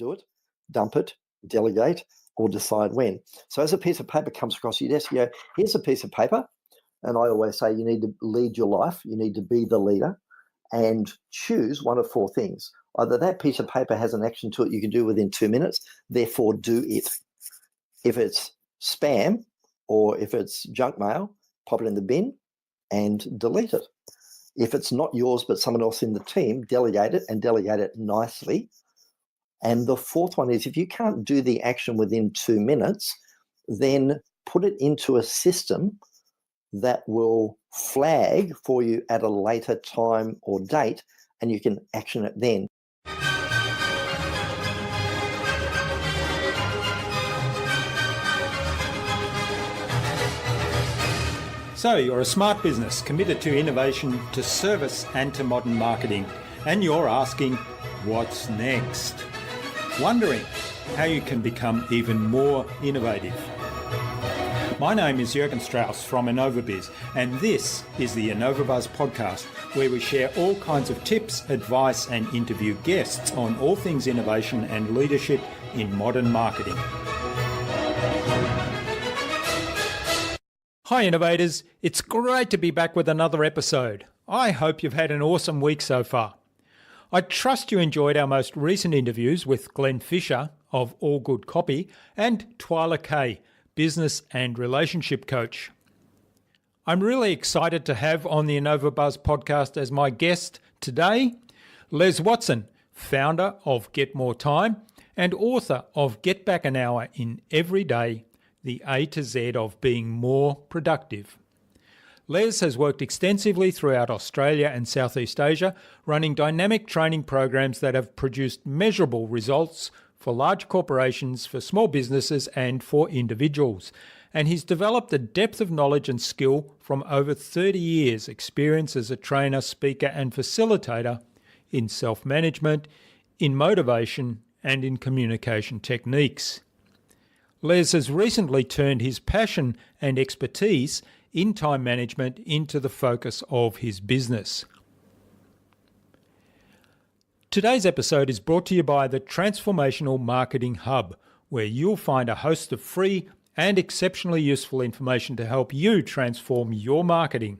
do it, dump it, delegate, or decide when. So as a piece of paper comes across your desk, you go, here's a piece of paper. And I always say you need to lead your life. You need to be the leader and choose one of four things. Either that piece of paper has an action to it you can do within 2 minutes, therefore do it. If it's spam or if it's junk mail, pop it in the bin and delete it. If it's not yours but someone else in the team, delegate it and delegate it nicely. And the fourth one is if you can't do the action within 2 minutes, then put it into a system that will flag for you at a later time or date, and you can action it then. So you're a smart business committed to innovation, to service and to modern marketing, and you're asking, what's next? Wondering how you can become even more innovative. My name is Jürgen Strauss from InnovaBuzz, and this is the InnovaBuzz podcast, where we share all kinds of tips, advice, and interview guests on all things innovation and leadership in modern marketing. Hi innovators, it's great to be back with another episode. I hope you've had an awesome week so far. I trust you enjoyed our most recent interviews with Glenn Fisher of All Good Copy and Twyla Kay, business and relationship coach. I'm really excited to have on the InnovaBuzz podcast as my guest today, LesWatson, founder of Get More Time and author of Get Back an Hour in Every Day, the A to Z of being more productive. Les has worked extensively throughout Australia and Southeast Asia, running dynamic training programs that have produced measurable results for large corporations, for small businesses and for individuals. And he's developed a depth of knowledge and skill from over 30 years' experience as a trainer, speaker and facilitator in self-management, in motivation and in communication techniques. Les has recently turned his passion and expertise in time management into the focus of his business. Today's episode is brought to you by the Transformational Marketing Hub, where you'll find a host of free and exceptionally useful information to help you transform your marketing.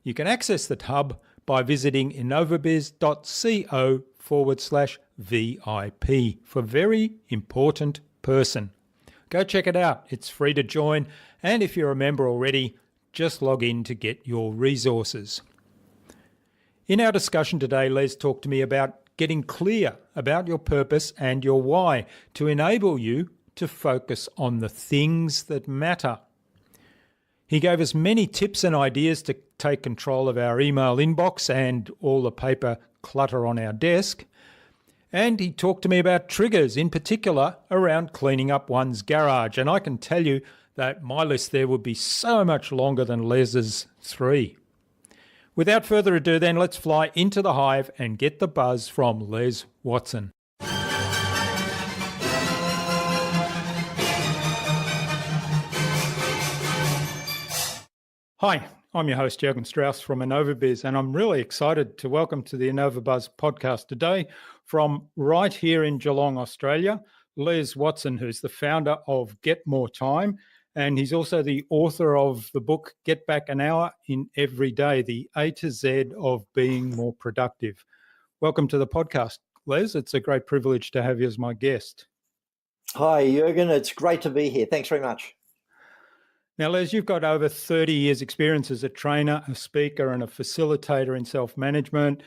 You can access the hub by visiting innovabiz.co/VIP for very important person. Go check it out. It's free to join, and if you're a member already, just log in to get your resources. In our discussion today, Les talked to me about getting clear about your purpose and your why to enable you to focus on the things that matter. He gave us many tips and ideas to take control of our email inbox and all the paper clutter on our desk. And he talked to me about triggers, in particular around cleaning up one's garage. And I can tell you that my list there would be so much longer than Les's 3. Without further ado then, let's fly into the hive and get the buzz from LesWatson. Hi, I'm your host Jürgen Strauss from InnovaBuzz, and I'm really excited to welcome to the InnovaBuzz podcast today from right here in Geelong, Australia, LesWatson, who's the founder of Get More Time. And he's also the author of the book, Get Back an Hour in Every Day, the A to Z of being more productive. Welcome to the podcast, Les. It's a great privilege to have you as my guest. Hi, Jürgen. It's great to be here. Thanks very much. Now, Les, you've got over 30 years' experience as a trainer, a speaker, and a facilitator in self-management.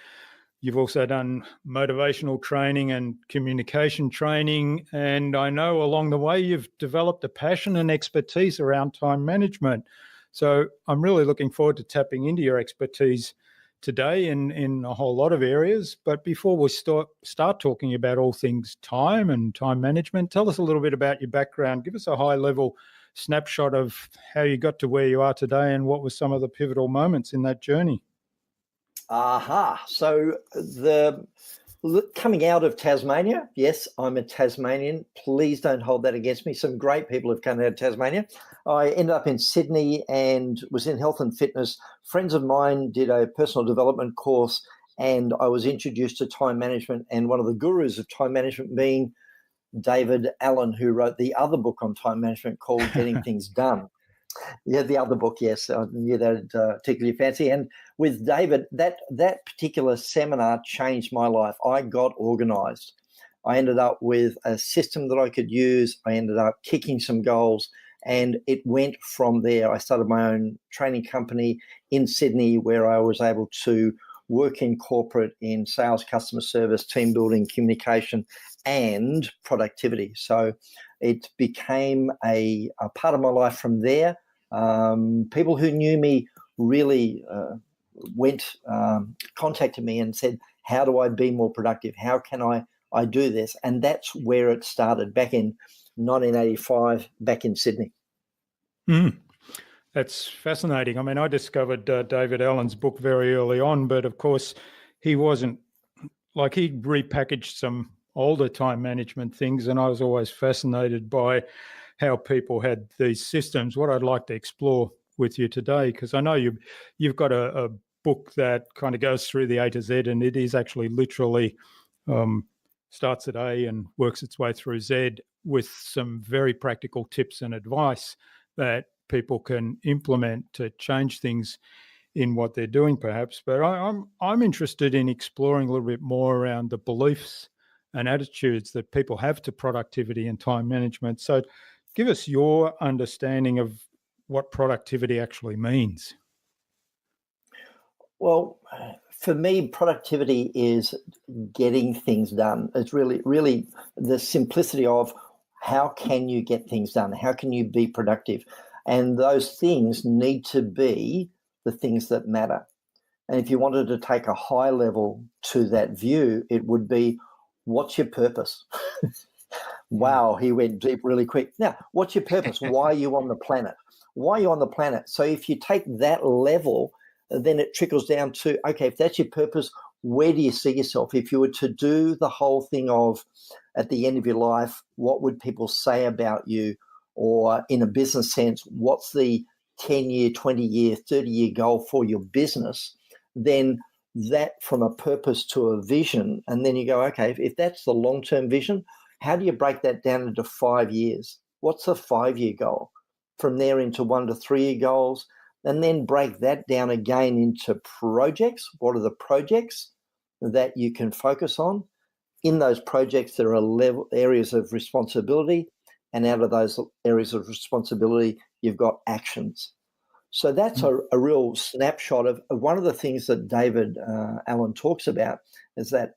You've also done motivational training and communication training. And I know along the way you've developed a passion and expertise around time management. So I'm really looking forward to tapping into your expertise today in a whole lot of areas. But before we start talking about all things time and time management, tell us a little bit about your background. Give us a high-level snapshot of how you got to where you are today and what were some of the pivotal moments in that journey. So coming out of Tasmania, yes, I'm a Tasmanian. Please don't hold that against me. Some great people have come out of Tasmania. I ended up in Sydney and was in health and fitness. Friends of mine did a personal development course, and I was introduced to time management, and one of the gurus of time management being David Allen, who wrote the other book on time management called Getting Things Done. Yeah, the other book, yes, I knew that tickled your fancy. And with David, that particular seminar changed my life. I got organized. I ended up with a system that I could use. I ended up kicking some goals, and it went from there. I started my own training company in Sydney, where I was able to work in corporate, in sales, customer service, team building, communication, and productivity. So it became a part of my life from there. People who knew me really contacted me and said, how do I be more productive? How can I do this? And that's where it started back in 1985, back in Sydney. That's fascinating. I mean, I discovered David Allen's book very early on, but of course he wasn't, like, he repackaged some older time management things, and I was always fascinated by how people had these systems. What I'd like to explore with you today, because I know you've got a book that kind of goes through the A to Z, and it is actually literally starts at A and works its way through Z with some very practical tips and advice that people can implement to change things in what they're doing, perhaps. But I'm interested in exploring a little bit more around the beliefs and attitudes that people have to productivity and time management. So give us your understanding of what productivity actually means. Well, for me, productivity is getting things done. It's really the simplicity of how can you get things done? How can you be productive? And those things need to be the things that matter. And if you wanted to take a high level to that view, it would be, what's your purpose? Wow, he went deep really quick. Now, what's your purpose? Why are you on the planet? Why are you on the planet? So if you take that level, then it trickles down to, okay, if that's your purpose, where do you see yourself? If you were to do the whole thing of, at the end of your life, what would people say about you? Or in a business sense, what's the 10-year, 20-year, 30-year goal for your business? Then that from a purpose to a vision, and then you go, okay, if that's the long-term vision, how do you break that down into 5 years? What's the 5-year goal? From there into 1 to 3 year goals, and then break that down again into projects. What are the projects that you can focus on? In those projects, there are areas of responsibility, and out of those areas of responsibility, you've got actions. So that's a real snapshot of one of the things that David Allen talks about, is that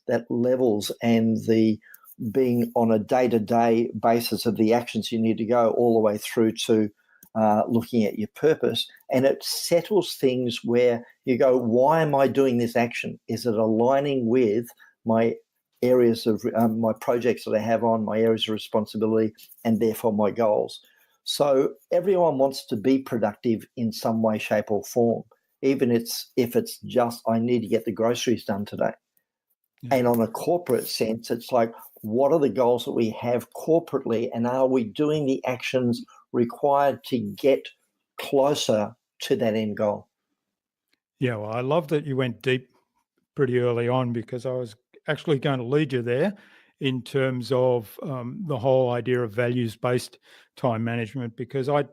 that levels and the being on a day-to-day basis of the actions you need to go all the way through to looking at your purpose. And it settles things where you go, why am I doing this action? Is it aligning with my areas of my projects that I have on, my areas of responsibility, and therefore my goals? So everyone wants to be productive in some way, shape, or form, even if it's just, I need to get the groceries done today. Yeah. And on a corporate sense, it's like, what are the goals that we have corporately, and are we doing the actions required to get closer to that end goal? Yeah, well, I love that you went deep pretty early on, because I was actually going to lead you there in terms of the whole idea of values-based time management, because and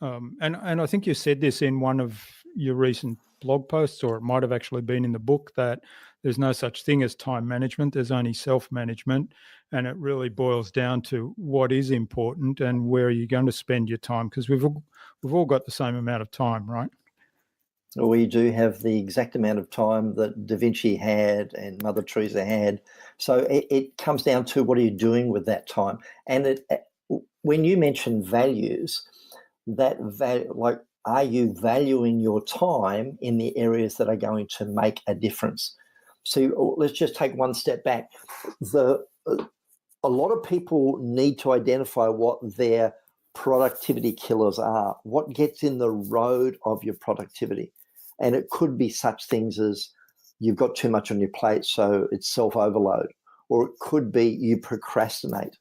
I think you said this in one of your recent blog posts, or it might have actually been in the book, that there's no such thing as time management, there's only self-management, and it really boils down to what is important and where are you going to spend your time, because we've all got the same amount of time, right? We do have the exact amount of time that Da Vinci had and Mother Teresa had. So it comes down to, what are you doing with that time? And when you mention values, like, are you valuing your time in the areas that are going to make a difference? So let's just take one step back. A lot of people need to identify what their productivity killers are, what gets in the road of your productivity. And it could be such things as you've got too much on your plate, so it's self-overload. Or it could be you procrastinate,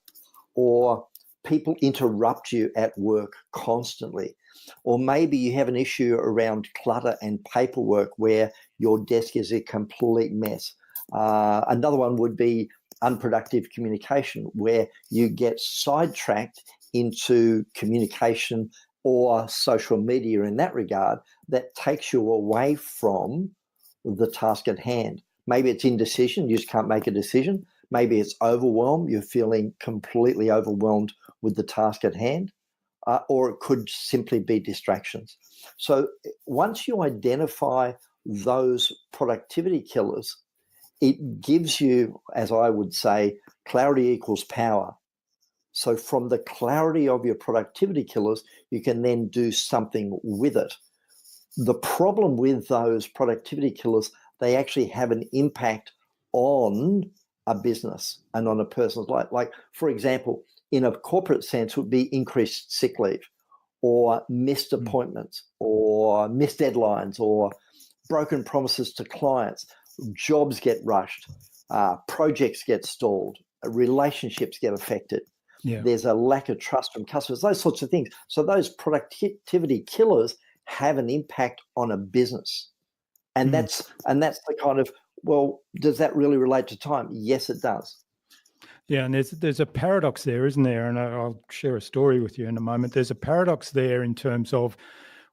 or people interrupt you at work constantly. Or maybe you have an issue around clutter and paperwork where your desk is a complete mess. Another one would be unproductive communication, where you get sidetracked into communication or social media in that regard that takes you away from the task at hand. Maybe it's indecision, you just can't make a decision. Maybe it's overwhelm, you're feeling completely overwhelmed with the task at hand, or it could simply be distractions. So once you identify those productivity killers, it gives you, as I would say, clarity equals power. So from the clarity of your productivity killers, you can then do something with it. The problem with those productivity killers, they actually have an impact on a business and on a person's life. Like, for example, in a corporate sense, would be increased sick leave or missed appointments or missed deadlines or broken promises to clients. Jobs get rushed, projects get stalled, relationships get affected. Yeah. There's a lack of trust from customers, those sorts of things. So those productivity killers have an impact on a business. And that's the kind of, well, does that really relate to time? Yes, it does. Yeah, and there's a paradox there, isn't there? And I'll share a story with you in a moment. There's a paradox there in terms of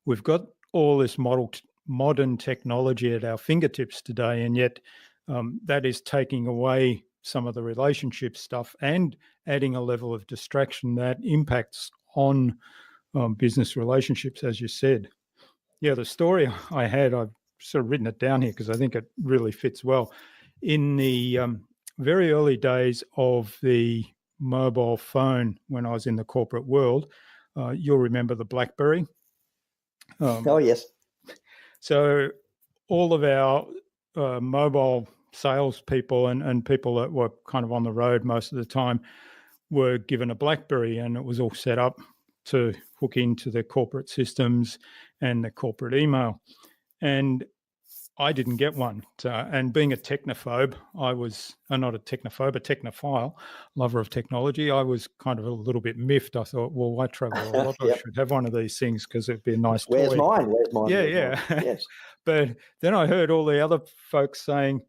we've got all this modern technology at our fingertips today, and yet that is taking away some of the relationship stuff and adding a level of distraction that impacts on business relationships, as you said. Yeah, the story I had, I've sort of written it down here because I think it really fits well. In the very early days of the mobile phone, when I was in the corporate world, you'll remember the BlackBerry. Oh, yes. So all of our mobile salespeople and people that were kind of on the road most of the time were given a BlackBerry, and it was all set up to hook into the corporate systems and the corporate email. And I didn't get one. And being a technophobe, I was not a technophobe, a technophile, lover of technology. I was kind of a little bit miffed. I thought, well, I travel a lot. Yep. I should have one of these things because it'd be a nice toy. Where's mine? Yeah. Yes. But then I heard all the other folks saying,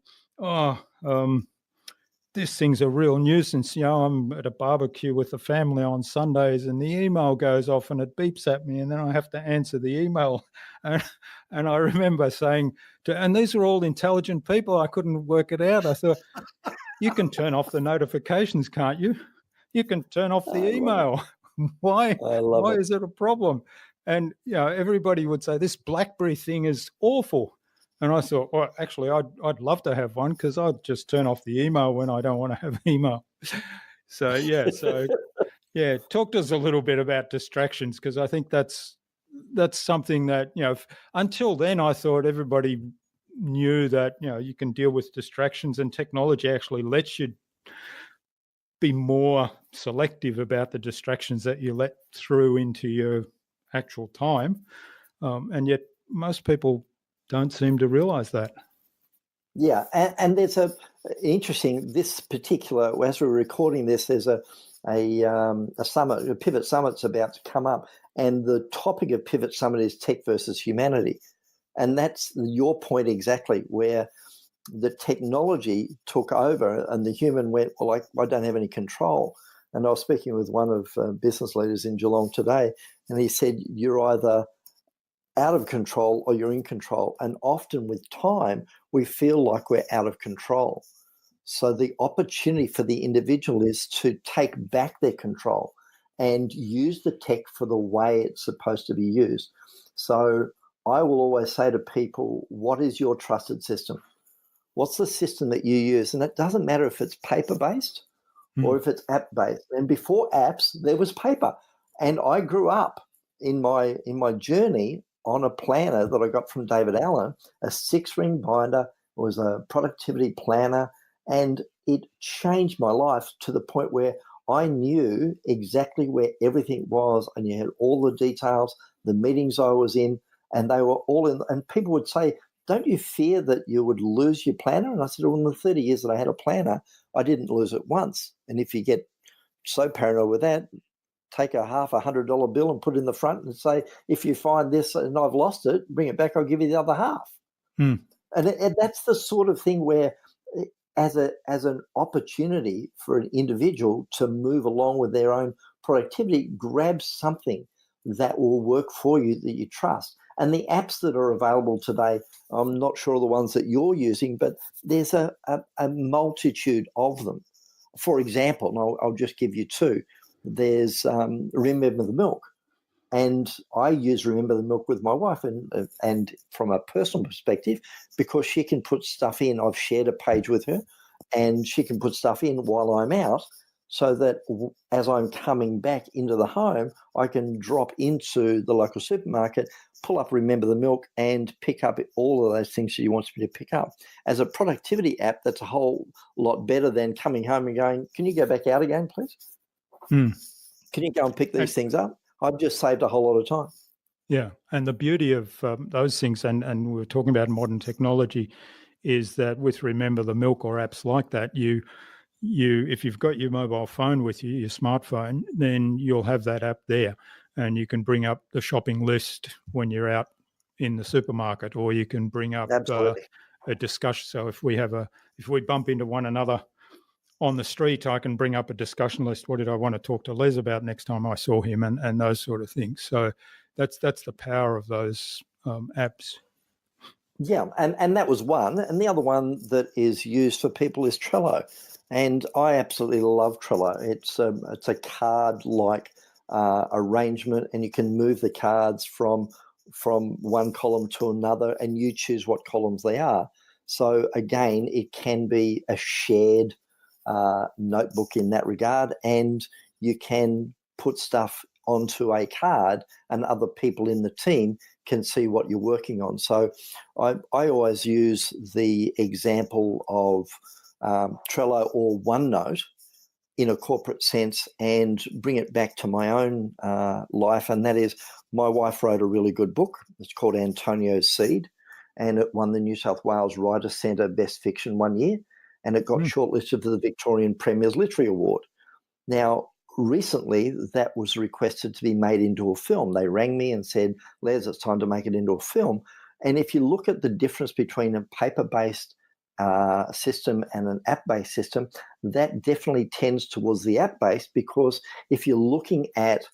this thing's a real nuisance. You know, I'm at a barbecue with the family on Sundays and the email goes off and it beeps at me and then I have to answer the email. And I remember saying, and these are all intelligent people, I couldn't work it out. I thought, you can turn off the notifications, can't you? You can turn off the email. Why is it a problem? And, you know, everybody would say this BlackBerry thing is awful. And I thought, well, actually, I'd love to have one because I'd just turn off the email when I don't want to have email. So talk to us a little bit about distractions, because I think that's something that, you know, until then I thought everybody knew that, you know, you can deal with distractions, and technology actually lets you be more selective about the distractions that you let through into your actual time. And yet most people don't seem to realize that. Yeah, and there's this particular, as we're recording this, there's a summit, a Pivot Summit's about to come up, and the topic of Pivot Summit is tech versus humanity. And that's your point exactly, where the technology took over and the human went, well, I don't have any control. And I was speaking with one of business leaders in Geelong today, and he said, you're either out of control or you're in control. And often with time, we feel like we're out of control. So the opportunity for the individual is to take back their control and use the tech for the way it's supposed to be used. So I will always say to people, what is your trusted system? What's the system that you use? And it doesn't matter if it's paper-based or if it's app-based. And before apps, there was paper. And I grew up in my journey on a planner that I got from David Allen, a 6-ring binder. It was a productivity planner, and it changed my life to the point where I knew exactly where everything was, and you had all the details, the meetings I was in, and they were all in. And people would say, don't you fear that you would lose your planner? And I said, well, in the 30 years that I had a planner, I didn't lose it once. And if you get so paranoid with that, take a $100 bill and put it in the front and say, if you find this and I've lost it, bring it back, I'll give you the other half. And that's the sort of thing where as an opportunity for an individual to move along with their own productivity. Grab something that will work for you that you trust. And the apps that are available today, I'm not sure the ones that you're using, but there's a multitude of them. For example, and I'll just give you two. There's Remember the Milk. And I use Remember the Milk with my wife, and from a personal perspective, because she can put stuff in. I've shared a page with her, and she can put stuff in while I'm out, so that as I'm coming back into the home, I can drop into the local supermarket, pull up Remember the Milk, and pick up all of those things she wants me to pick up. As a productivity app, that's a whole lot better than coming home and going, "Can you go back out again, please? Can you go and pick these things up?" I've just saved a whole lot of time. Yeah, and the beauty of those things, and we were talking about modern technology, is that with Remember the Milk or apps like that, you if you've got your mobile phone with you, your smartphone, then you'll have that app there, and you can bring up the shopping list when you're out in the supermarket, or you can bring up a discussion. So if we bump into one another on the street, I can bring up a discussion list. What did I want to talk to Les about next time I saw him, and those sort of things. So that's the power of those apps. Yeah, and that was one. And the other one that is used for people is Trello. And I absolutely love Trello. It's a card-like arrangement, and you can move the cards from one column to another, and you choose what columns they are. So again, it can be a shared notebook in that regard, and you can put stuff onto a card, and other people in the team can see what you're working on. So I always use the example of Trello or OneNote in a corporate sense and bring it back to my own life, and that is, my wife wrote a really good book. It's called Antonio's Seed, and it won the New South Wales Writers' Centre Best Fiction one year, and it got shortlisted for the Victorian Premier's Literary Award. Now, recently, that was requested to be made into a film. They rang me and said, "Les, it's time to make it into a film." And if you look at the difference between a paper-based system and an app-based system, that definitely tends towards the app-based, because if you're looking at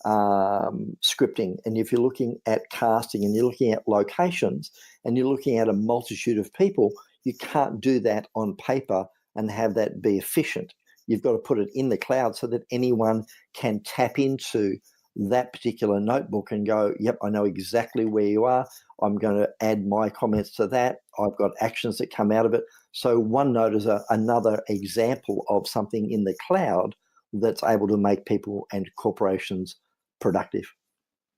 scripting, and if you're looking at casting, and you're looking at locations, and you're looking at a multitude of people, you can't do that on paper and have that be efficient. You've got to put it in the cloud so that anyone can tap into that particular notebook and go, "Yep, I know exactly where you are. I'm going to add my comments to that. I've got actions that come out of it." So OneNote is another example of something in the cloud that's able to make people and corporations productive.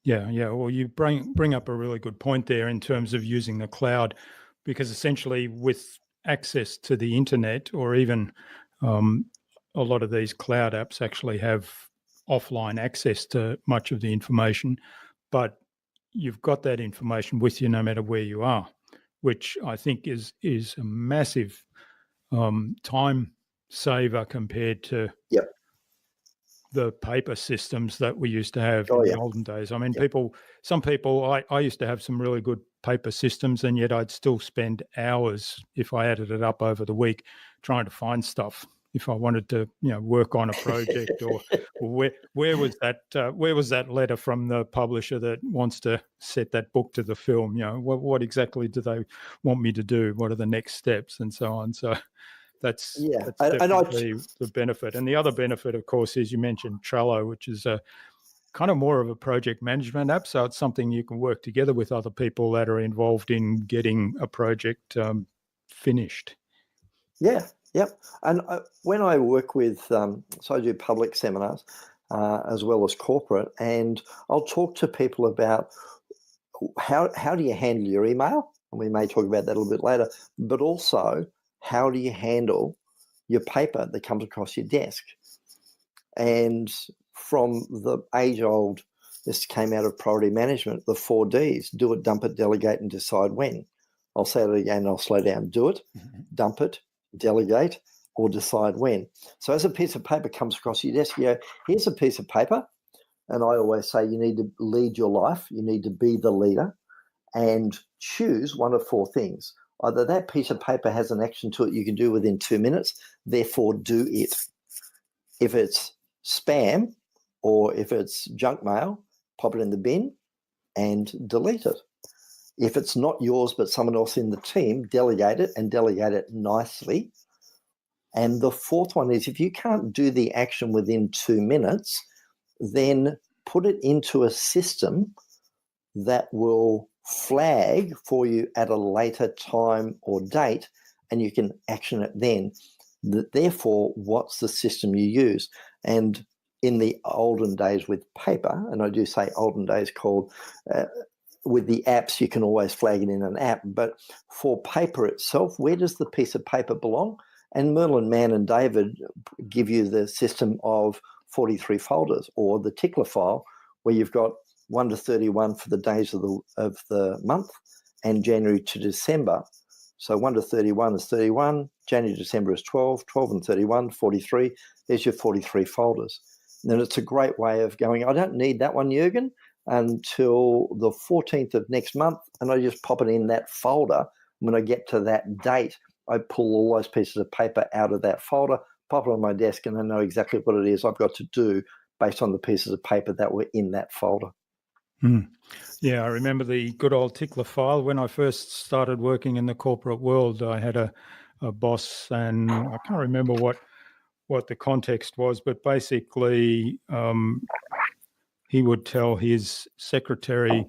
Yeah. Well, you bring up a really good point there in terms of using the cloud, because essentially with access to the internet, or even a lot of these cloud apps actually have offline access to much of the information, but you've got that information with you no matter where you are, which I think is a massive time saver compared to the paper systems that we used to have in the olden days. I mean, some people, I used to have some really good paper systems, and yet I'd still spend hours, if I added it up over the week, trying to find stuff if I wanted to, work on a project, or where was that letter from the publisher that wants to set that book to the film? What exactly do they want me to do? What are the next steps, and so on? So that's definitely the benefit. And the other benefit, of course, is you mentioned Trello, which is a kind of more of a project management app. So it's something you can work together with other people that are involved in getting a project finished. Yeah. Yep. And when I work with, so I do public seminars as well as corporate, and I'll talk to people about how do you handle your email, and we may talk about that a little bit later, but also how do you handle your paper that comes across your desk. And from the age-old, this came out of priority management, the 4 Ds: do it, dump it, delegate, and decide when. I'll say it again, I'll slow down. Do it, dump it, delegate, or decide when. So as a piece of paper comes across your desk, you go, "Here's a piece of paper." And I always say, you need to lead your life. You need to be the leader, and choose one of 4 things. Either that piece of paper has an action to it you can do within 2 minutes, therefore do it. If it's spam or if it's junk mail, pop it in the bin and delete it. If it's not yours but someone else in the team, delegate it and delegate it nicely. And the fourth one is, if you can't do the action within 2 minutes, then put it into a system that will flag for you at a later time or date, and you can action it then. Therefore, what's the system you use? And in the olden days with paper, and I do say olden days called, with the apps, you can always flag it in an app, but for paper itself, where does the piece of paper belong? And Merlin Mann and David give you the system of 43 folders, or the tickler file, where you've got 1 to 31 for the days of the month, and January to December. So 1 to 31 is 31, January to December is 12, 12 and 31, 43. There's your 43 folders. And then it's a great way of going, I don't need that one, Jürgen, until the 14th of next month, and I just pop it in that folder. When I get to that date, I pull all those pieces of paper out of that folder, pop it on my desk, and I know exactly what it is I've got to do based on the pieces of paper that were in that folder. Yeah, I remember the good old tickler file. When I first started working in the corporate world, I had a boss, and I can't remember what the context was, but basically he would tell his secretary,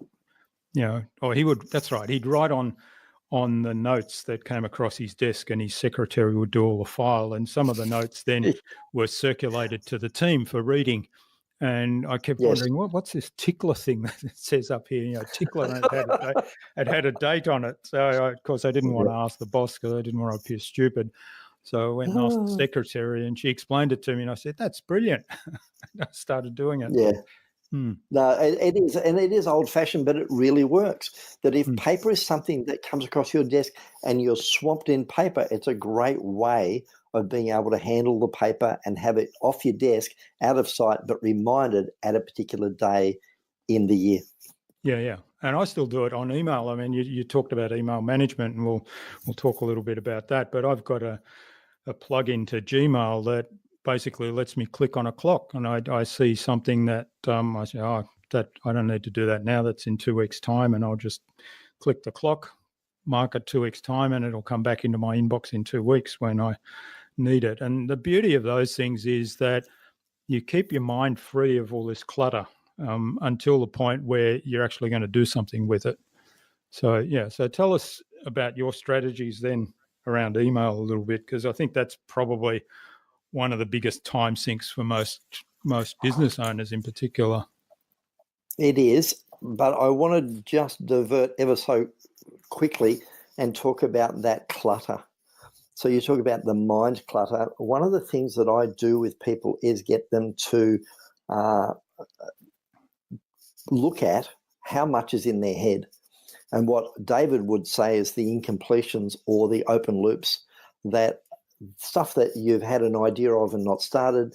that's right, he'd write on the notes that came across his desk, and his secretary would do all the file, and some of the notes then were circulated to the team for reading. And I kept wondering, what's this tickler thing that it says up here? Tickler, and it had a date on it. So, of course, I didn't want to ask the boss because I didn't want to appear stupid. So I went and asked the secretary, and she explained it to me, and I said, that's brilliant. I started doing it. Yeah. No, it is, and it is old-fashioned, but it really works. That if paper is something that comes across your desk and you're swamped in paper, it's a great way of being able to handle the paper and have it off your desk, out of sight, but reminded at a particular day in the year. Yeah. And I still do it on email. I mean, you talked about email management, and we'll talk a little bit about that. But I've got a plug-in to Gmail that basically lets me click on a clock, and I see something that I say, that I don't need to do that now. That's in 2 weeks' time, and I'll just click the clock, mark it 2 weeks' time, and it'll come back into my inbox in 2 weeks when I need it. And the beauty of those things is that you keep your mind free of all this clutter until the point where you're actually going to do something with it. So tell us about your strategies then around email a little bit, because I think that's probably one of the biggest time sinks for most business owners in particular. It is, but I want to just divert ever so quickly and talk about that clutter. So you talk about the mind clutter. One of the things that I do with people is get them to look at how much is in their head. And what David would say is the incompletions or the open loops, that stuff that you've had an idea of and not started,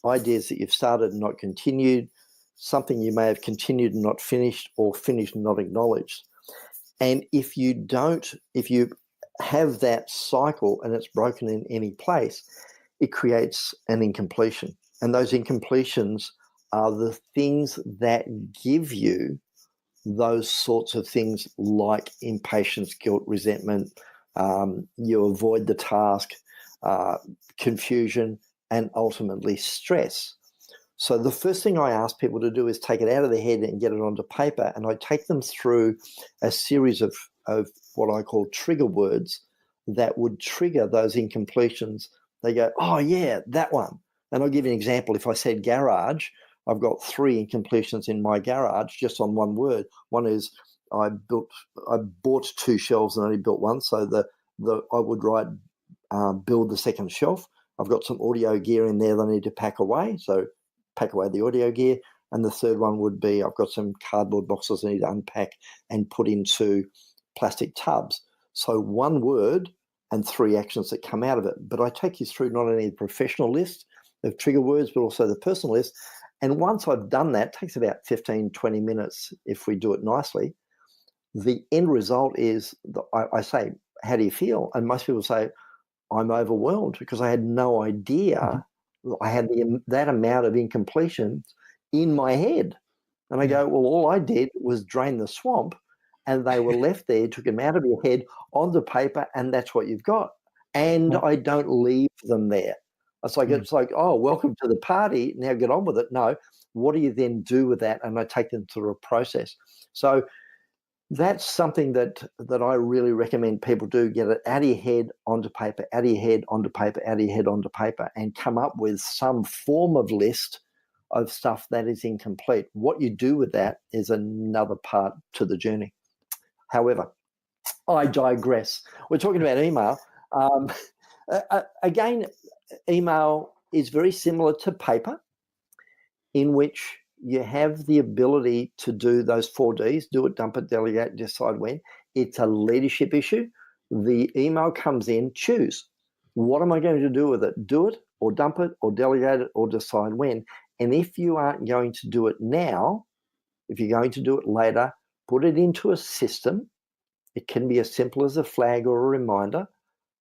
ideas that you've started and not continued, something you may have continued and not finished, or finished and not acknowledged. And if you have that cycle and it's broken in any place, it creates an incompletion. And those incompletions are the things that give you those sorts of things like impatience, guilt, resentment. You avoid the task, confusion, and ultimately stress. So the first thing I ask people to do is take it out of their head and get it onto paper, and I take them through a series of what I call trigger words that would trigger those incompletions. They go, oh yeah, that one. And I'll give you an example. If I said garage, I've got 3 incompletions in my garage just on one word. One is I bought 2 shelves and only built one, so I would write build the second shelf. I've got some audio gear in there that I need to pack away, so pack away the audio gear. And the third one would be I've got some cardboard boxes I need to unpack and put into plastic tubs. So one word and 3 actions that come out of it. But I take you through not only the professional list of trigger words, but also the personal list. And once I've done that, it takes about 15, 20 minutes if we do it nicely. The end result is, I say, how do you feel? And most people say, I'm overwhelmed, because I had no idea I had that amount of incompletions in my head. And I go, well, all I did was drain the swamp, and they were left there, took them out of your head onto paper, and that's what you've got. And I don't leave them there. It's like, oh, welcome to the party. Now get on with it. No, what do you then do with that? And I take them through a process. So that's something that I really recommend people do. Get it out of your head onto paper, out of your head onto paper, out of your head onto paper, and come up with some form of list of stuff that is incomplete. What you do with that is another part to the journey. However, I digress. We're talking about email. Again, email is very similar to paper, in which you have the ability to do those 4 Ds: do it, dump it, delegate, decide when. It's a leadership issue. The email comes in, choose. What am I going to do with it? Do it, or dump it, or delegate it, or decide when. And if you aren't going to do it now, if you're going to do it later, put it into a system. It can be as simple as a flag or a reminder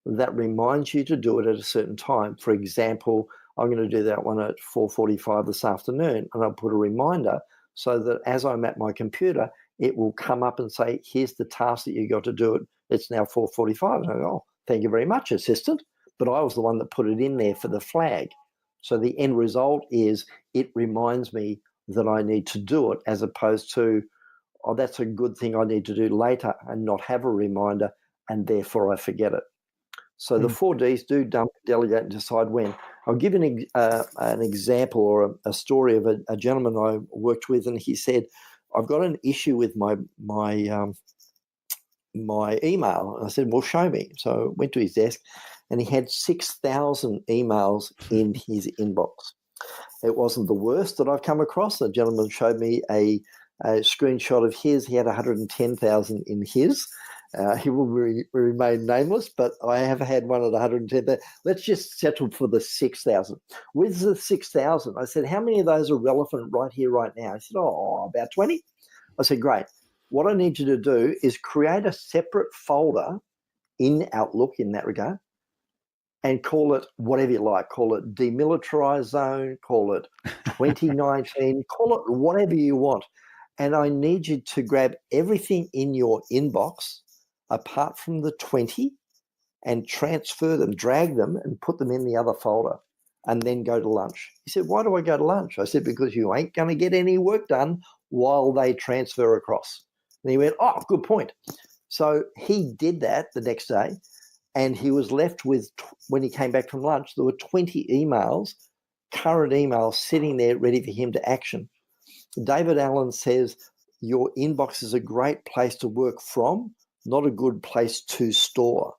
that reminds you to do it at a certain time. For example, I'm going to do that one at 4:45 this afternoon, and I'll put a reminder so that as I'm at my computer, it will come up and say, here's the task that you got to do it. It's now 4:45. And I go, oh, thank you very much, assistant. But I was the one that put it in there for the flag. So the end result is it reminds me that I need to do it, as opposed to, oh, that's a good thing I need to do later, and not have a reminder, and therefore I forget it. So the 4 Ds: do, dump, delegate, and decide when. I'll give an example or a story of a gentleman I worked with, and he said, I've got an issue with my email. And I said, well, show me. So I went to his desk, and he had 6,000 emails in his inbox. It wasn't the worst that I've come across. The gentleman showed me a screenshot of his. He had 110,000 in his. He will remain nameless, but I have had one at 110,000. Let's just settle for the 6,000. With the 6,000, I said, how many of those are relevant right here, right now? He said, oh, about 20. I said, great. What I need you to do is create a separate folder in Outlook in that regard, and call it whatever you like. Call it demilitarized zone, call it 2019, call it whatever you want. And I need you to grab everything in your inbox apart from the 20 and transfer them, drag them, and put them in the other folder, and then go to lunch. He said, why do I go to lunch? I said, because you ain't going to get any work done while they transfer across. And he went, oh, good point. So he did that the next day, and he was left with, when he came back from lunch, there were 20 emails, current emails, sitting there ready for him to action. David Allen says, your inbox is a great place to work from, not a good place to store.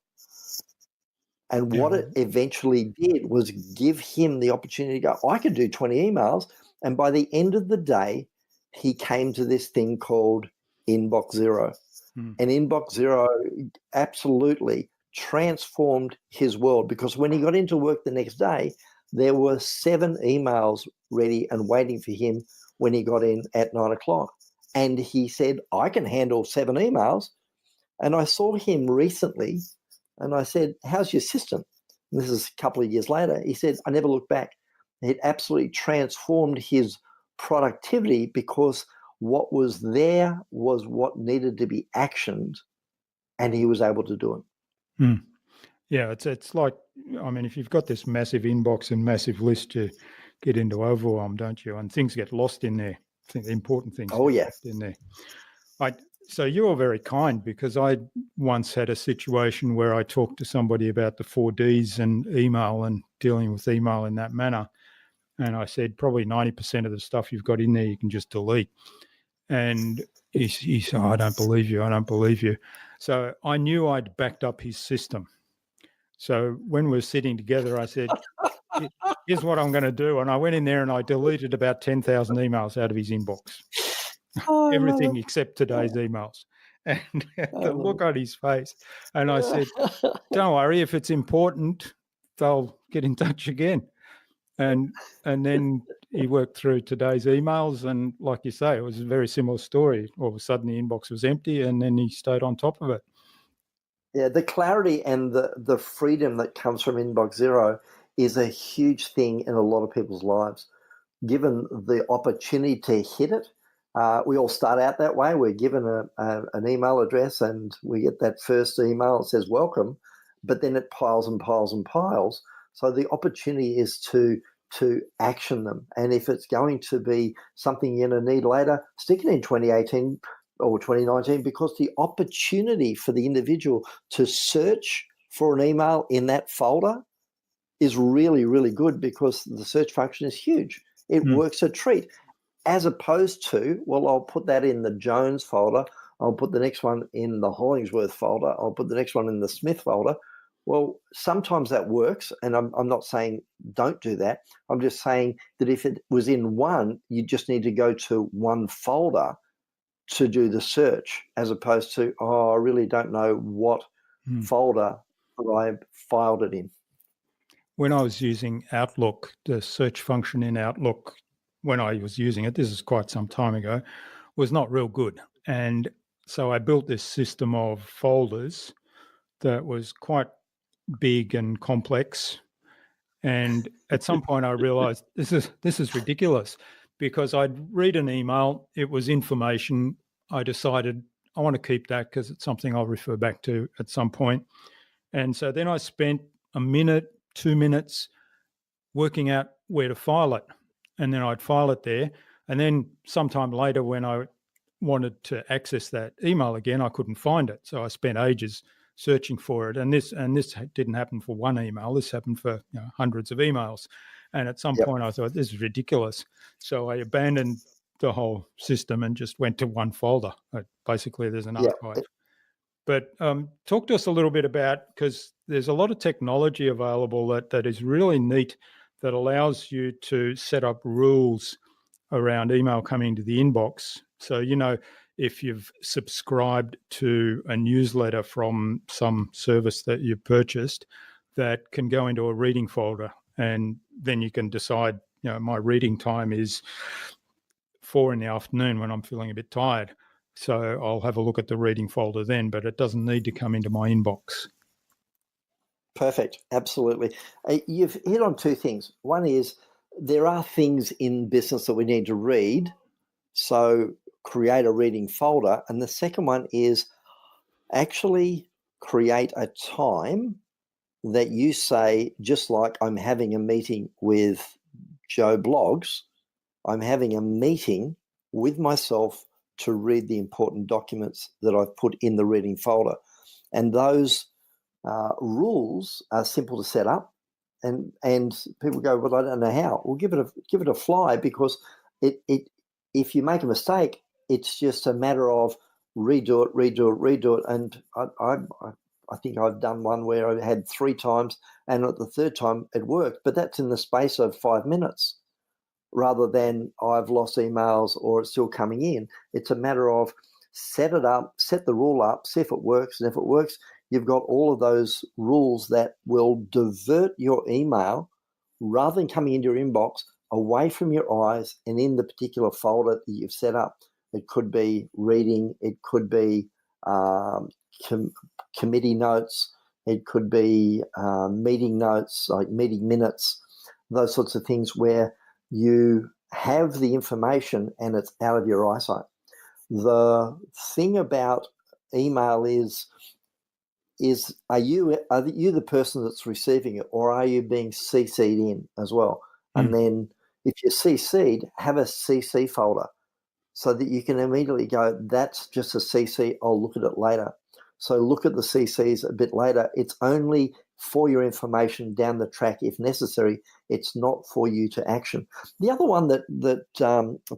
And what it eventually did was give him the opportunity to go, I could do 20 emails. And by the end of the day, he came to this thing called Inbox Zero. And Inbox Zero absolutely transformed his world, because when he got into work the next day, there were 7 emails ready and waiting for him when he got in at 9 o'clock. And he said, I can handle 7 emails. And I saw him recently, and I said, how's your system? And this is a couple of years later. He said, I never looked back. It absolutely transformed his productivity, because what was there was what needed to be actioned, and he was able to do it. Yeah, it's like, I mean, if you've got this massive inbox and massive list, you get into overwhelm, don't you? And things get lost in there. I think the important things get lost in there. So you're very kind, because I once had a situation where I talked to somebody about the 4 Ds and email and dealing with email in that manner. And I said, probably 90% of the stuff you've got in there, you can just delete. And he said, I don't believe you. So I knew I'd backed up his system. So when we were sitting together, I said, here's what I'm going to do. And I went in there and I deleted about 10,000 emails out of his inbox. Everything except today's emails. And the look on his face. And I said, don't worry, if it's important, they'll get in touch again. And then he worked through today's emails, and like you say, it was a very similar story. All of a sudden the inbox was empty, and then he stayed on top of it. Yeah, the clarity and the freedom that comes from inbox zero is a huge thing in a lot of people's lives. Given the opportunity to hit it, we all start out that way. We're given an email address and we get that first email that says welcome, but then it piles and piles and piles. So the opportunity is to action them. And if it's going to be something you're going to need later, stick it in 2018 or 2019, because the opportunity for the individual to search for an email in that folder is really, really good, because the search function is huge. It works a treat, as opposed to, well, I'll put that in the Jones folder, I'll put the next one in the Hollingsworth folder, I'll put the next one in the Smith folder. Well, sometimes that works, and I'm not saying don't do that. I'm just saying that if it was in one, you just need to go to one folder to do the search, as opposed to, I really don't know what folder I filed it in. When I was using Outlook, the search function in Outlook, when I was using it, this is quite some time ago, was not real good. And so I built this system of folders that was quite big and complex. And at some point I realized this is ridiculous, because I'd read an email, it was information. I decided I want to keep that because it's something I'll refer back to at some point. And so then I spent a minute, 2 minutes working out where to file it. And then I'd file it there. And then sometime later, when I wanted to access that email again, I couldn't find it. So I spent ages searching for it. And this didn't happen for one email. This happened for hundreds of emails. And at some point I thought, this is ridiculous. So I abandoned the whole system and just went to one folder. Basically, there's an archive. But talk to us a little bit about, because there's a lot of technology available that is really neat, that allows you to set up rules around email coming to the inbox. So, if you've subscribed to a newsletter from some service that you've purchased, that can go into a reading folder, and then you can decide, my reading time is 4 p.m. when I'm feeling a bit tired. So I'll have a look at the reading folder then, but it doesn't need to come into my inbox. Perfect. Absolutely. You've hit on two things. One is, there are things in business that we need to read, so create a reading folder. And the second one is actually create a time that you say, just like I'm having a meeting with Joe Blogs, I'm having a meeting with myself to read the important documents that I've put in the reading folder. And those rules are simple to set up, and people go, well, I don't know how. Well, give it a fly, because it if you make a mistake, it's just a matter of redo it. And I think I've done one where I had 3 times, and at the third time it worked, but that's in the space of 5 minutes, rather than I've lost emails or it's still coming in. It's a matter of set it up, set the rule up, see if it works. And if it works, you've got all of those rules that will divert your email, rather than coming into your inbox, away from your eyes and in the particular folder that you've set up. It could be reading, it could be committee notes, it could be meeting notes, like meeting minutes, those sorts of things, where you have the information and it's out of your eyesight. The thing about email is are you the person that's receiving it, or are you being CC'd in as well? And then if you're CC'd, have a CC folder, so that you can immediately go, that's just a CC, I'll look at it later. So look at the CCs a bit later. It's only for your information down the track if necessary. It's not for you to action. The other one that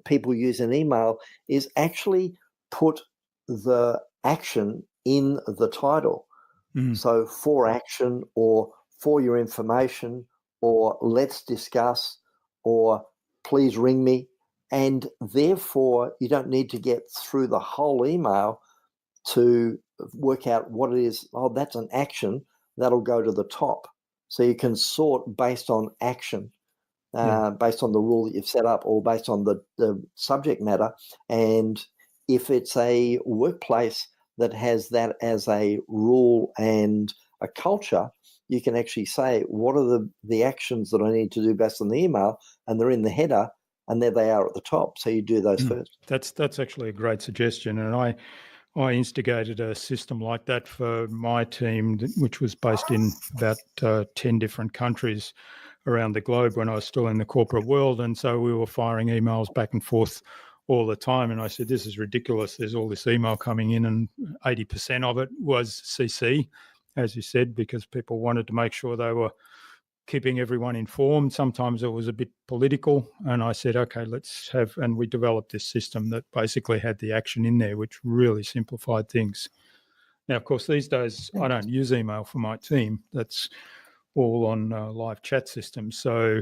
people use in email is actually put the action in the title. So for action, or for your information, or let's discuss, or please ring me. And therefore, you don't need to get through the whole email to work out what it is. Oh, that's an action. That'll go to the top. So you can sort based on action, based on the rule that you've set up, or based on the subject matter. And if it's a workplace, that has that as a rule and a culture, you can actually say, what are the actions that I need to do based on the email? And they're in the header, and there they are at the top. So you do those first. That's actually a great suggestion. And I instigated a system like that for my team, which was based in about 10 different countries around the globe when I was still in the corporate world. And so we were firing emails back and forth all the time. And I said, this is ridiculous. There's all this email coming in, and 80% of it was CC, as you said, because people wanted to make sure they were keeping everyone informed. Sometimes it was a bit political. And I said, okay, and we developed this system that basically had the action in there, which really simplified things. Now, of course, these days I don't use email for my team. That's all on live chat systems. So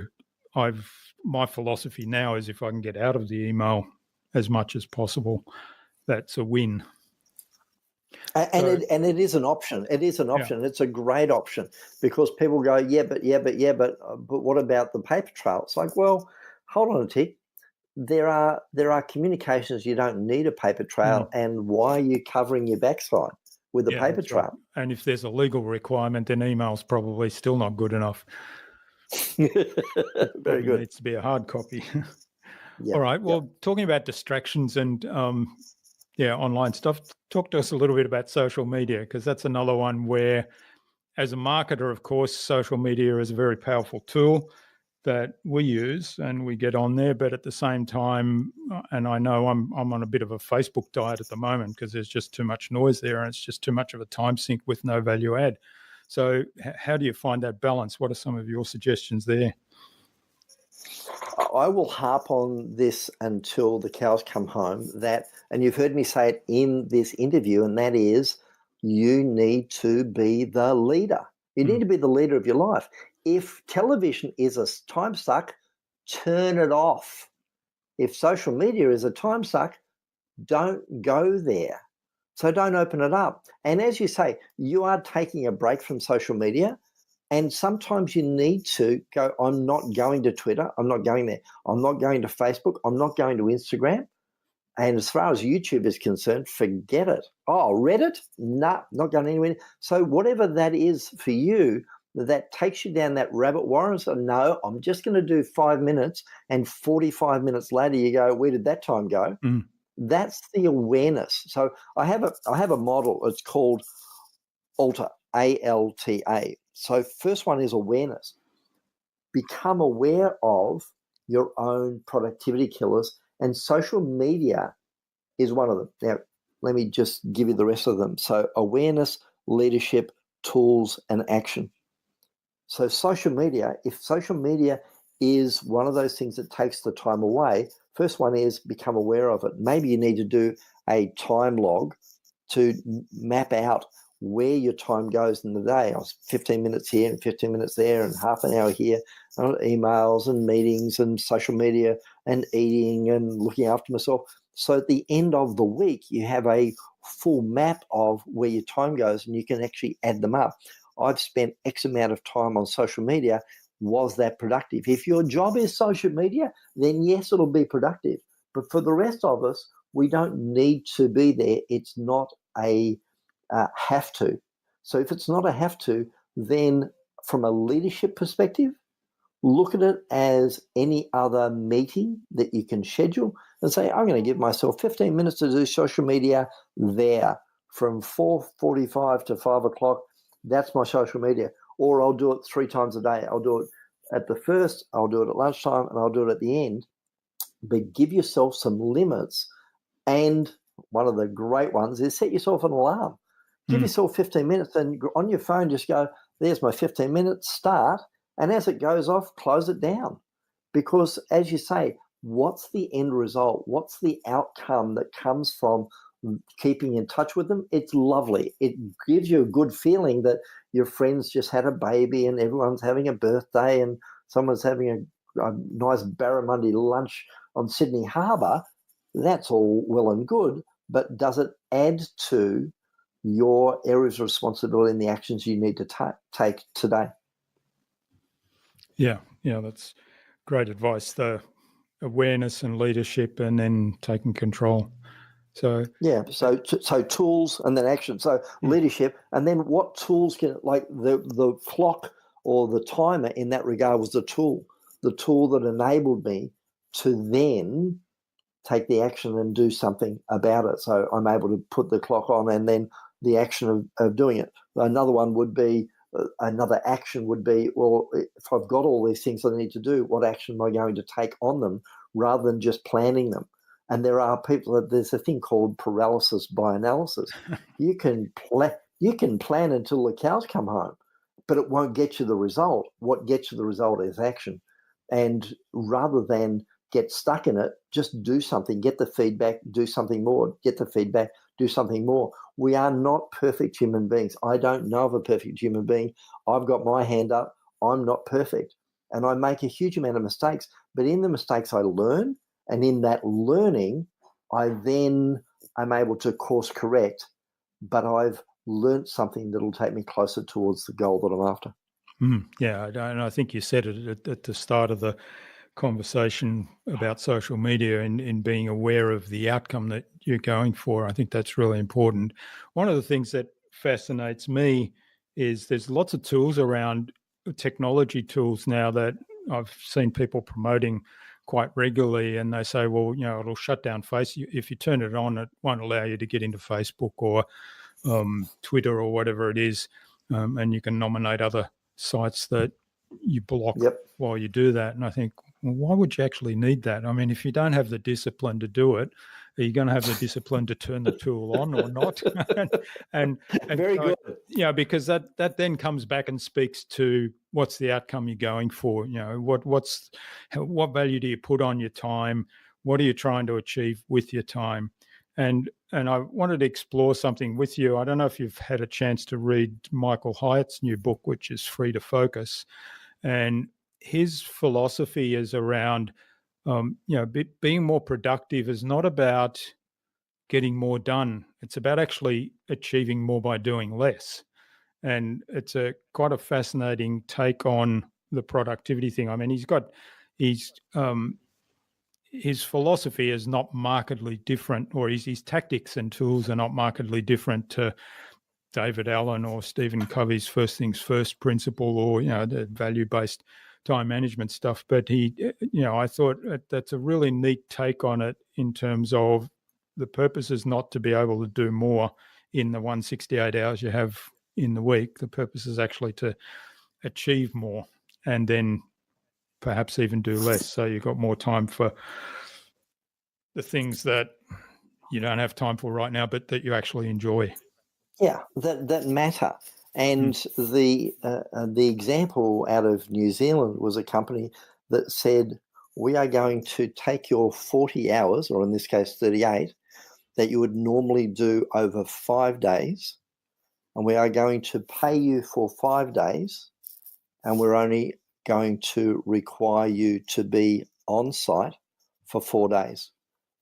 my philosophy now is if I can get out of the email as much as possible, that's a win. And it is an option. It is an option. Yeah. It's a great option, because people go, but what about the paper trail? It's like, well, hold on a tick. There are communications you don't need a paper trail, and why are you covering your backside with a paper trail? Right. And if there's a legal requirement, then email's probably still not good enough. Very good. It needs to be a hard copy. All right. Well, talking about distractions and online stuff, talk to us a little bit about social media, because that's another one where, as a marketer, of course, social media is a very powerful tool that we use and we get on there. But at the same time, and I know I'm on a bit of a Facebook diet at the moment because there's just too much noise there, and it's just too much of a time sink with no value add. So how do you find that balance? What are some of your suggestions there? I will harp on this until the cows come home, and you've heard me say it in this interview, and that is, you need to be the leader. You need to be the leader of your life. If television is a time suck, turn it off. If social media is a time suck, don't go there. So don't open it up. And as you say, you are taking a break from social media. And sometimes you need to go, I'm not going to Twitter. I'm not going there. I'm not going to Facebook. I'm not going to Instagram. And as far as YouTube is concerned, forget it. Oh, Reddit? Nah, not going anywhere. So whatever that is for you, that takes you down that rabbit warren. So no, I'm just going to do 5 minutes, and 45 minutes later you go, where did that time go? That's the awareness. So I have a model. It's called ALTA, ALTA. So first one is awareness. Become aware of your own productivity killers, and social media is one of them. Now, let me just give you the rest of them. So awareness, leadership, tools, and action. So social media, if social media is one of those things that takes the time away, first one is become aware of it. Maybe you need to do a time log to map out where your time goes in the day. I was 15 minutes here and 15 minutes there and half an hour here on emails and meetings and social media and eating and looking after myself. So at the end of the week, you have a full map of where your time goes, and you can actually add them up. I've spent X amount of time on social media. Was that productive? If your job is social media, then yes, it'll be productive. But for the rest of us, we don't need to be there. It's not a have to. So if it's not a have to, then from a leadership perspective, look at it as any other meeting that you can schedule and say, I'm going to give myself 15 minutes to do social media there from 4:45 to 5 o'clock. That's my social media. Or I'll do it 3 times a day. I'll do it at the first, I'll do it at lunchtime, and I'll do it at the end. But give yourself some limits. And one of the great ones is set yourself an alarm. Give yourself 15 minutes, and on your phone, just go, there's my 15 minutes, start. And as it goes off, close it down. Because as you say, what's the end result? What's the outcome that comes from keeping in touch with them? It's lovely. It gives you a good feeling that your friends just had a baby and everyone's having a birthday and someone's having a nice barramundi lunch on Sydney Harbour. That's all well and good, but does it add to your areas of responsibility and the actions you need to take today? Yeah, that's great advice. The awareness and leadership, and then taking control. So so tools and then action. So leadership, and then what tools can, like the clock or the timer in that regard was the tool that enabled me to then take the action and do something about it. So I'm able to put the clock on and then the action of doing it. Another one would be, another action would be, well, if I've got all these things that I need to do, what action am I going to take on them rather than just planning them? And there are people there's a thing called paralysis by analysis. You can plan until the cows come home, but it won't get you the result. What gets you the result is action. And rather than get stuck in it, just do something, get the feedback, do something more, get the feedback, do something more. We are not perfect human beings. I don't know of a perfect human being. I've got my hand up. I'm not perfect. And I make a huge amount of mistakes. But in the mistakes, I learn. And in that learning, I then am able to course correct. But I've learned something that'll take me closer towards the goal that I'm after. Yeah, and I think you said it at the start of the conversation about social media and in being aware of the outcome that you're going for. I think that's really important. One of the things that fascinates me is there's lots of tools around, technology tools now, that I've seen people promoting quite regularly, and they say, well, it'll shut down if you turn it on, it won't allow you to get into Facebook or Twitter or whatever it is, and you can nominate other sites that you block while you do that. And I think, well, why would you actually need that? I mean, if you don't have the discipline to do it, are you going to have the discipline to turn the tool on or not? and Very good. Because that then comes back and speaks to what's the outcome you're going for. What value do you put on your time? What are you trying to achieve with your time? And I wanted to explore something with you. I don't know if you've had a chance to read Michael Hyatt's new book, which is Free to Focus. And his philosophy is around, being more productive is not about getting more done. It's about actually achieving more by doing less. And it's quite a fascinating take on the productivity thing. I mean, his philosophy is not markedly different, or his tactics and tools are not markedly different to David Allen or Stephen Covey's first things first principle, or, the value-based time management stuff. But I thought that's a really neat take on it, in terms of the purpose is not to be able to do more in the 168 hours you have in the week. The purpose is actually to achieve more, and then perhaps even do less, so you've got more time for the things that you don't have time for right now, but that you actually enjoy. Yeah, that matter. And the example out of New Zealand was a company that said, we are going to take your 40 hours, or in this case 38, that you would normally do over 5 days, and we are going to pay you for 5 days, and we're only going to require you to be on site for 4 days.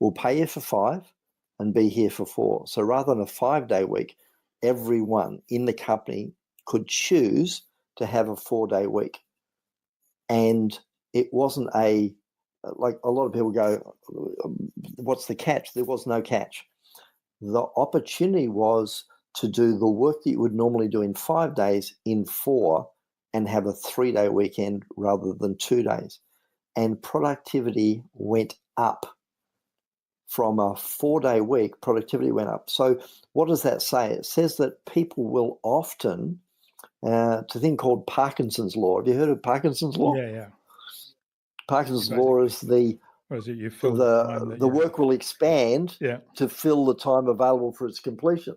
We'll pay you for 5 and be here for 4. So rather than a 5-day week, everyone in the company could choose to have a 4-day week. And it wasn't like a lot of people go, what's the catch? There was no catch. The opportunity was to do the work that you would normally do in 5 days in 4, and have a 3-day weekend rather than 2 days. And productivity went up. From a 4-day week, productivity went up. So what does that say? It says that people will often, it's a thing called Parkinson's law. Have you heard of Parkinson's law? Yeah. Parkinson's law is the work will expand to fill the time available for its completion.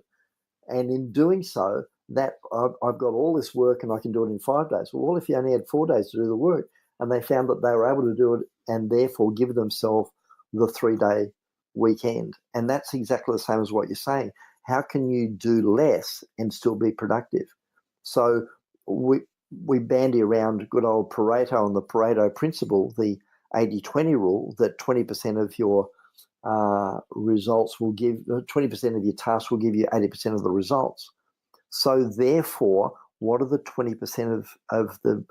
And in doing so, that I've got all this work and I can do it in 5 days. Well, if you only had 4 days to do the work, and they found that they were able to do it and therefore give themselves the 3-day weekend. And that's exactly the same as what you're saying. How can you do less and still be productive? So we bandy around good old Pareto and the Pareto principle, the 80-20 rule, that 20% of your results will give 20% of your tasks will give you 80% of the results. So therefore, what are the 20% of the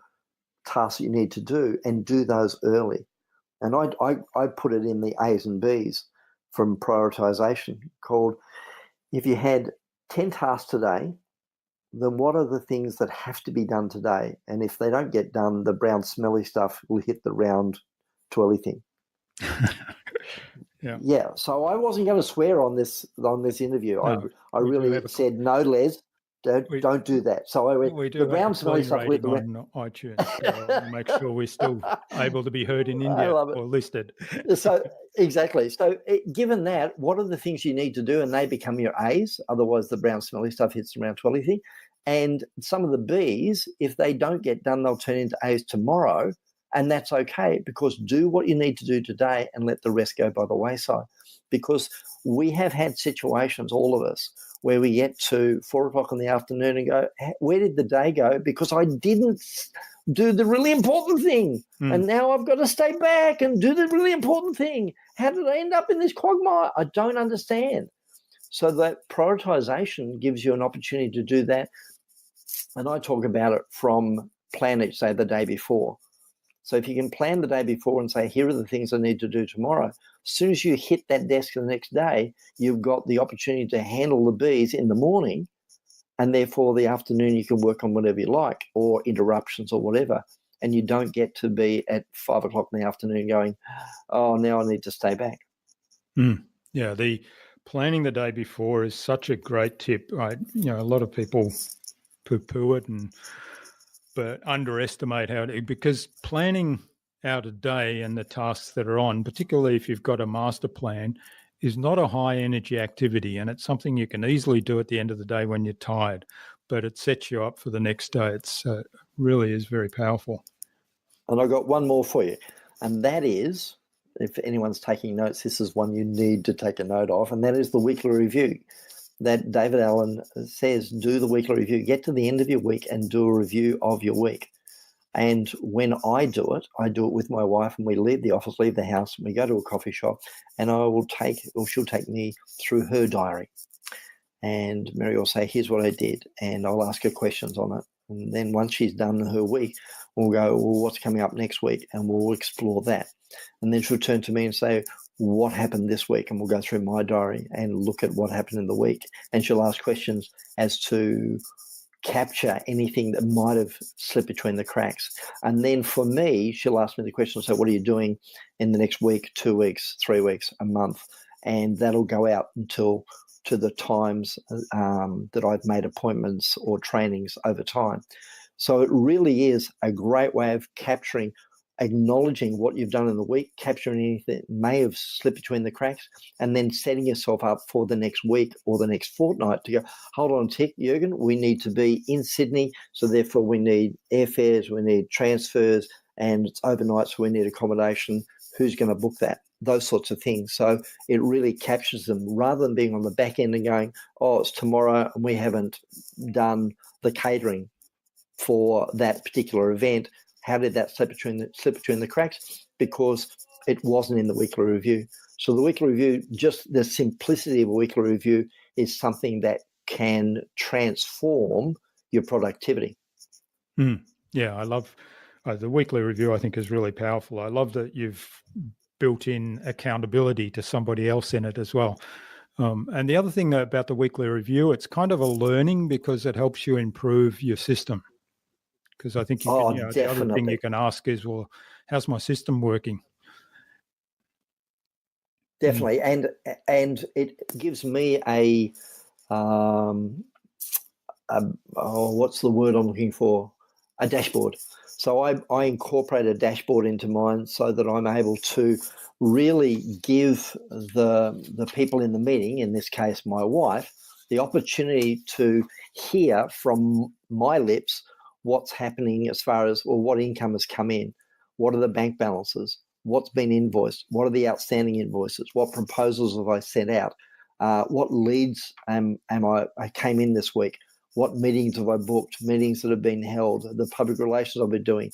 tasks that you need to do, and do those early? And I put it in the A's and B's. from prioritization called, if you had 10 tasks today, then what are the things that have to be done today? And if they don't get done, the brown smelly stuff will hit the round twirly thing. Yeah. So I wasn't going to swear on this interview. No, I really said, no, Les, don't do that. So I went, the brown smelly stuff with the on iTunes. So I'll make sure we're still able to be heard in India or listed. So exactly. So given that, what are the things you need to do? And they become your A's. Otherwise, the brown smelly stuff hits the round twirly thing. And some of the B's, if they don't get done, they'll turn into A's tomorrow. And that's okay, because do what you need to do today and let the rest go by the wayside. Because we have had situations, all of us, where we get to 4 o'clock in the afternoon and go, where did the day go? Because I didn't do the really important thing. And now I've got to stay back and do the really important thing. How did I end up in this quagmire? I don't understand. So that prioritization gives you an opportunity to do that. And I talk about it from plan each day the day before. So if you can plan the day before and say, here are the things I need to do tomorrow, as soon as you hit that desk the next day, you've got the opportunity to handle the B's in the morning, and therefore the afternoon you can work on whatever you like, or interruptions or whatever, and you don't get to be at 5 o'clock in the afternoon going, oh, now I need to stay back. Yeah, the planning the day before is such a great tip. A lot of people poo-poo it but underestimate because planning out a day and the tasks that are on, particularly if you've got a master plan, is not a high energy activity, and it's something you can easily do at the end of the day when you're tired, but it sets you up for the next day. It's really is very powerful. And I've got one more for you, and that is, if anyone's taking notes, this is one you need to take a note of, and that is the weekly review. That David Allen says, do the weekly review. Get to the end of your week and do a review of your week. And when I do it with my wife, and we leave the office, leave the house, and we go to a coffee shop, and she'll take me through her diary. And Mary will say, here's what I did, and I'll ask her questions on it. And then once she's done her week, we'll go, well, what's coming up next week? And we'll explore that. And then she'll turn to me and say, what happened this week? And we'll go through my diary and look at what happened in the week. And she'll ask questions as to capture anything that might have slipped between the cracks. And then for me, she'll ask me the question, so what are you doing in the next week, 2 weeks, 3 weeks, a month? And that'll go out until to the times that I've made appointments or trainings over time. So it really is a great way of capturing, acknowledging what you've done in the week, capturing anything that may have slipped between the cracks, and then setting yourself up for the next week or the next fortnight to go, hold on a tick, Jürgen, we need to be in Sydney, so therefore we need airfares, we need transfers, and it's overnight, so we need accommodation. Who's going to book that? Those sorts of things. So it really captures them rather than being on the back end and going, oh, it's tomorrow and we haven't done the catering for that particular event. How did that slip between the cracks? Because it wasn't in the weekly review. So the weekly review, just the simplicity of a weekly review, is something that can transform your productivity. Yeah, I love the weekly review. I think is really powerful. I love that you've built in accountability to somebody else in it as well. And the other thing about the weekly review, it's kind of a learning because it helps you improve your system. Because I think the other thing you can ask is, well, how's my system working? Definitely, and it gives me what's the word I'm looking for? A dashboard. So I incorporate a dashboard into mine so that I'm able to really give the people in the meeting, in this case my wife, the opportunity to hear from my lips what's happening as far as, well, what income has come in, what are the bank balances, what's been invoiced, what are the outstanding invoices, what proposals have I sent out, what leads I came in this week, what meetings have I booked, meetings that have been held, the public relations I've been doing,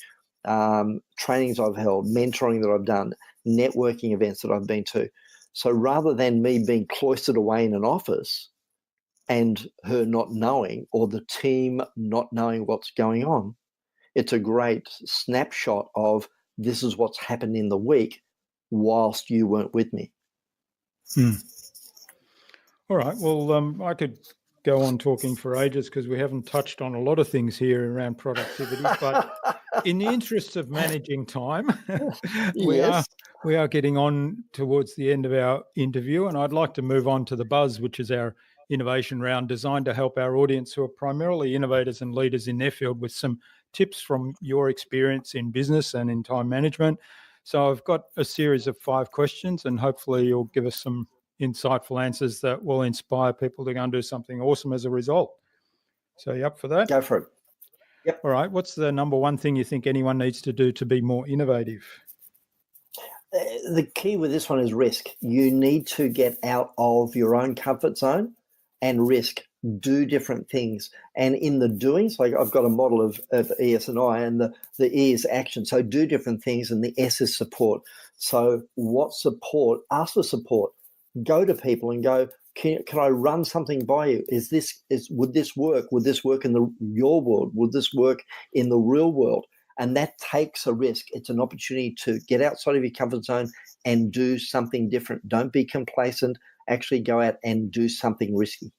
trainings I've held, mentoring that I've done, networking events that I've been to. So rather than me being cloistered away in an office and her not knowing, or the team not knowing what's going on, it's a great snapshot of this is what's happened in the week whilst you weren't with me. All right. Well, I could go on talking for ages because we haven't touched on a lot of things here around productivity. But in the interests of managing time, Yes. we are getting on towards the end of our interview, and I'd like to move on to the Buzz, which is our innovation round designed to help our audience who are primarily innovators and leaders in their field with some tips from your experience in business and in time management. So I've got a series of 5 questions, and hopefully you'll give us some insightful answers that will inspire people to go and do something awesome as a result. So you up for that? Go for it. Yep. All right. What's the number one thing you think anyone needs to do to be more innovative? The key with this one is risk. You need to get out of your own comfort zone and risk. Do different things. And in the doing, so I've got a model of ES and I, and the E is action. So do different things, and the S is support. So what support? Ask for support. Go to people and go, can I run something by you? Would this work? Would this work in your world? Would this work in the real world? And that takes a risk. It's an opportunity to get outside of your comfort zone and do something different. Don't be complacent. Actually go out and do something risky.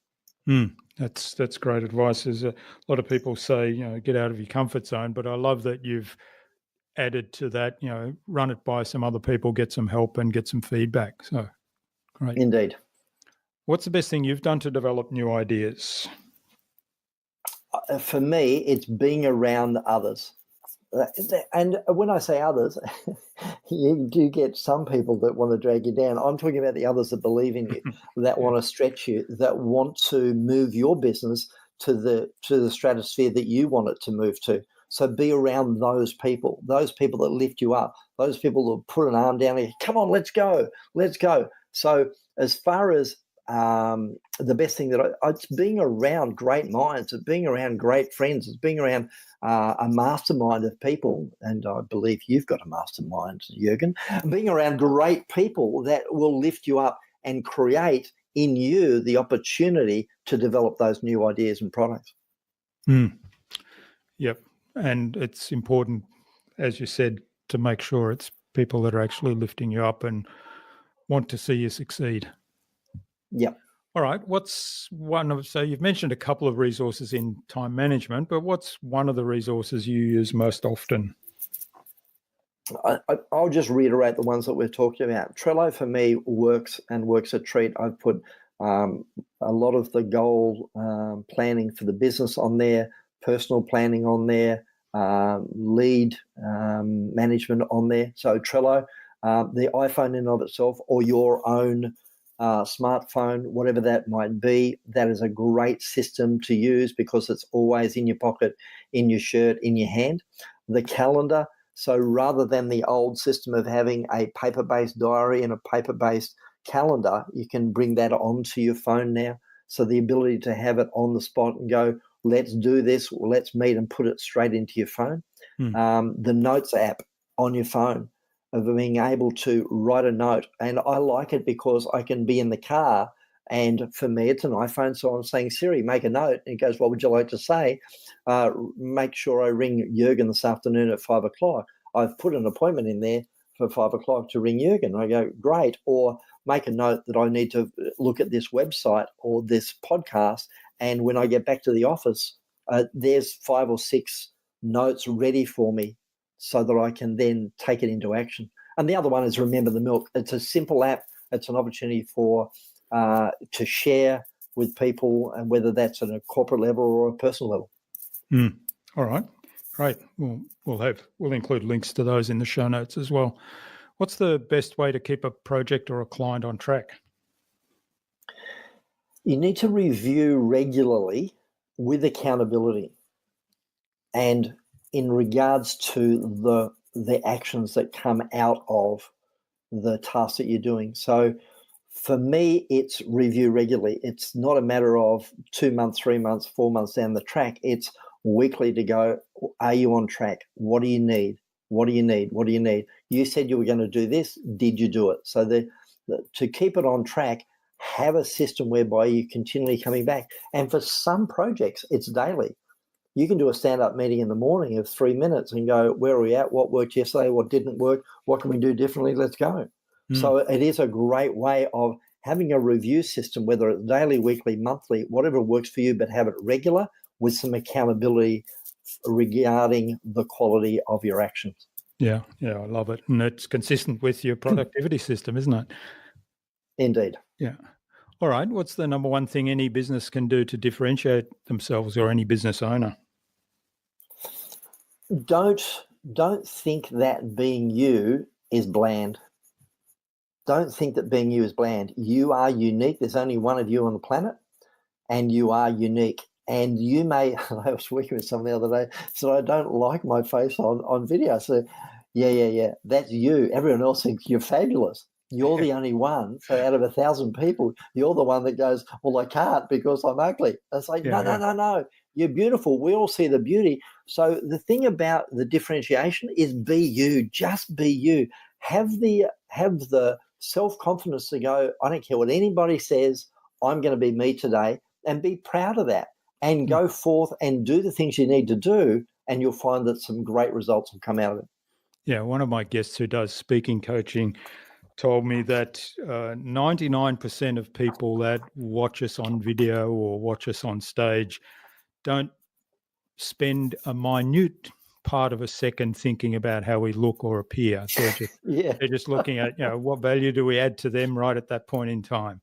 That's great advice. There's a lot of people say, get out of your comfort zone, but I love that you've added to that, run it by some other people, get some help and get some feedback. So great. Indeed. What's the best thing you've done to develop new ideas? For me, it's being around others. And when I say others, you do get some people that want to drag you down. I'm talking about the others that believe in you, that want to stretch you, that want to move your business to the stratosphere that you want it to move to. So be around those people that lift you up, those people that put an arm down and come on, let's go. So as far as the best thing it's being around great minds, it's being around great friends, it's being around a mastermind of people, and I believe you've got a mastermind, Jürgen, being around great people that will lift you up and create in you the opportunity to develop those new ideas and products. Yep. And it's important, as you said, to make sure it's people that are actually lifting you up and want to see you succeed. Yep. All right. So you've mentioned a couple of resources in time management, but what's one of the resources you use most often? I'll just reiterate the ones that we're talking about. Trello for me works a treat. I've put a lot of the goal planning for the business on there, personal planning on there, lead management on there. So Trello, the iPhone in and of itself, or your own smartphone, whatever that might be, that is a great system to use because it's always in your pocket, in your shirt, in your hand. The calendar, so rather than the old system of having a paper-based diary and a paper-based calendar, you can bring that onto your phone now. So the ability to have it on the spot and go, let's do this, or let's meet, and put it straight into your phone. The Notes app on your phone, of being able to write a note. And I like it because I can be in the car, and for me, it's an iPhone. So I'm saying, Siri, make a note. And it goes, what would you like to say? Make sure I ring Jürgen this afternoon at 5:00. I've put an appointment in there for 5:00 to ring Jürgen. I go, great. Or make a note that I need to look at this website or this podcast. And when I get back to the office, there's 5 or 6 notes ready for me, so that I can then take it into action. And the other one is Remember the Milk. It's a simple app. It's an opportunity for to share with people, and whether that's at a corporate level or a personal level. All right, great. We'll include links to those in the show notes as well. What's the best way to keep a project or a client on track? You need to review regularly with accountability, and in regards to the actions that come out of the tasks that you're doing. So for me, it's review regularly. It's not a matter of 2 months, 3 months, 4 months down the track. It's weekly to go, are you on track? What do you need? What do you need? What do you need? You said you were going to do this. Did you do it? So to keep it on track, have a system whereby you're continually coming back. And for some projects, it's daily. You can do a stand-up meeting in the morning of 3 minutes and go, where are we at? What worked yesterday? What didn't work? What can we do differently? Let's go. So it is a great way of having a review system, whether it's daily, weekly, monthly, whatever works for you, but have it regular with some accountability regarding the quality of your actions. Yeah, I love it. And it's consistent with your productivity system, isn't it? Indeed. Yeah. All right. What's the number one thing any business can do to differentiate themselves, or any business owner? Don't think that being you is bland. Don't think that being you is bland. You are unique. There's only one of you on the planet, and you are unique. And you may, I was working with someone the other day, so I don't like my face on video. So, yeah, that's you. Everyone else thinks you're fabulous. You're the only one. So out of 1,000 people, you're the one that goes, well, I can't because I'm ugly. It's like, no. You're beautiful. We all see the beauty. So the thing about the differentiation is be you. Just be you. Have the self-confidence to go, I don't care what anybody says, I'm going to be me today, and be proud of that, and go forth and do the things you need to do, and you'll find that some great results will come out of it. Yeah, one of my guests who does speaking coaching told me that 99% of people that watch us on video or watch us on stage don't spend a minute part of a second thinking about how we look or appear. They're just looking at, what value do we add to them right at that point in time.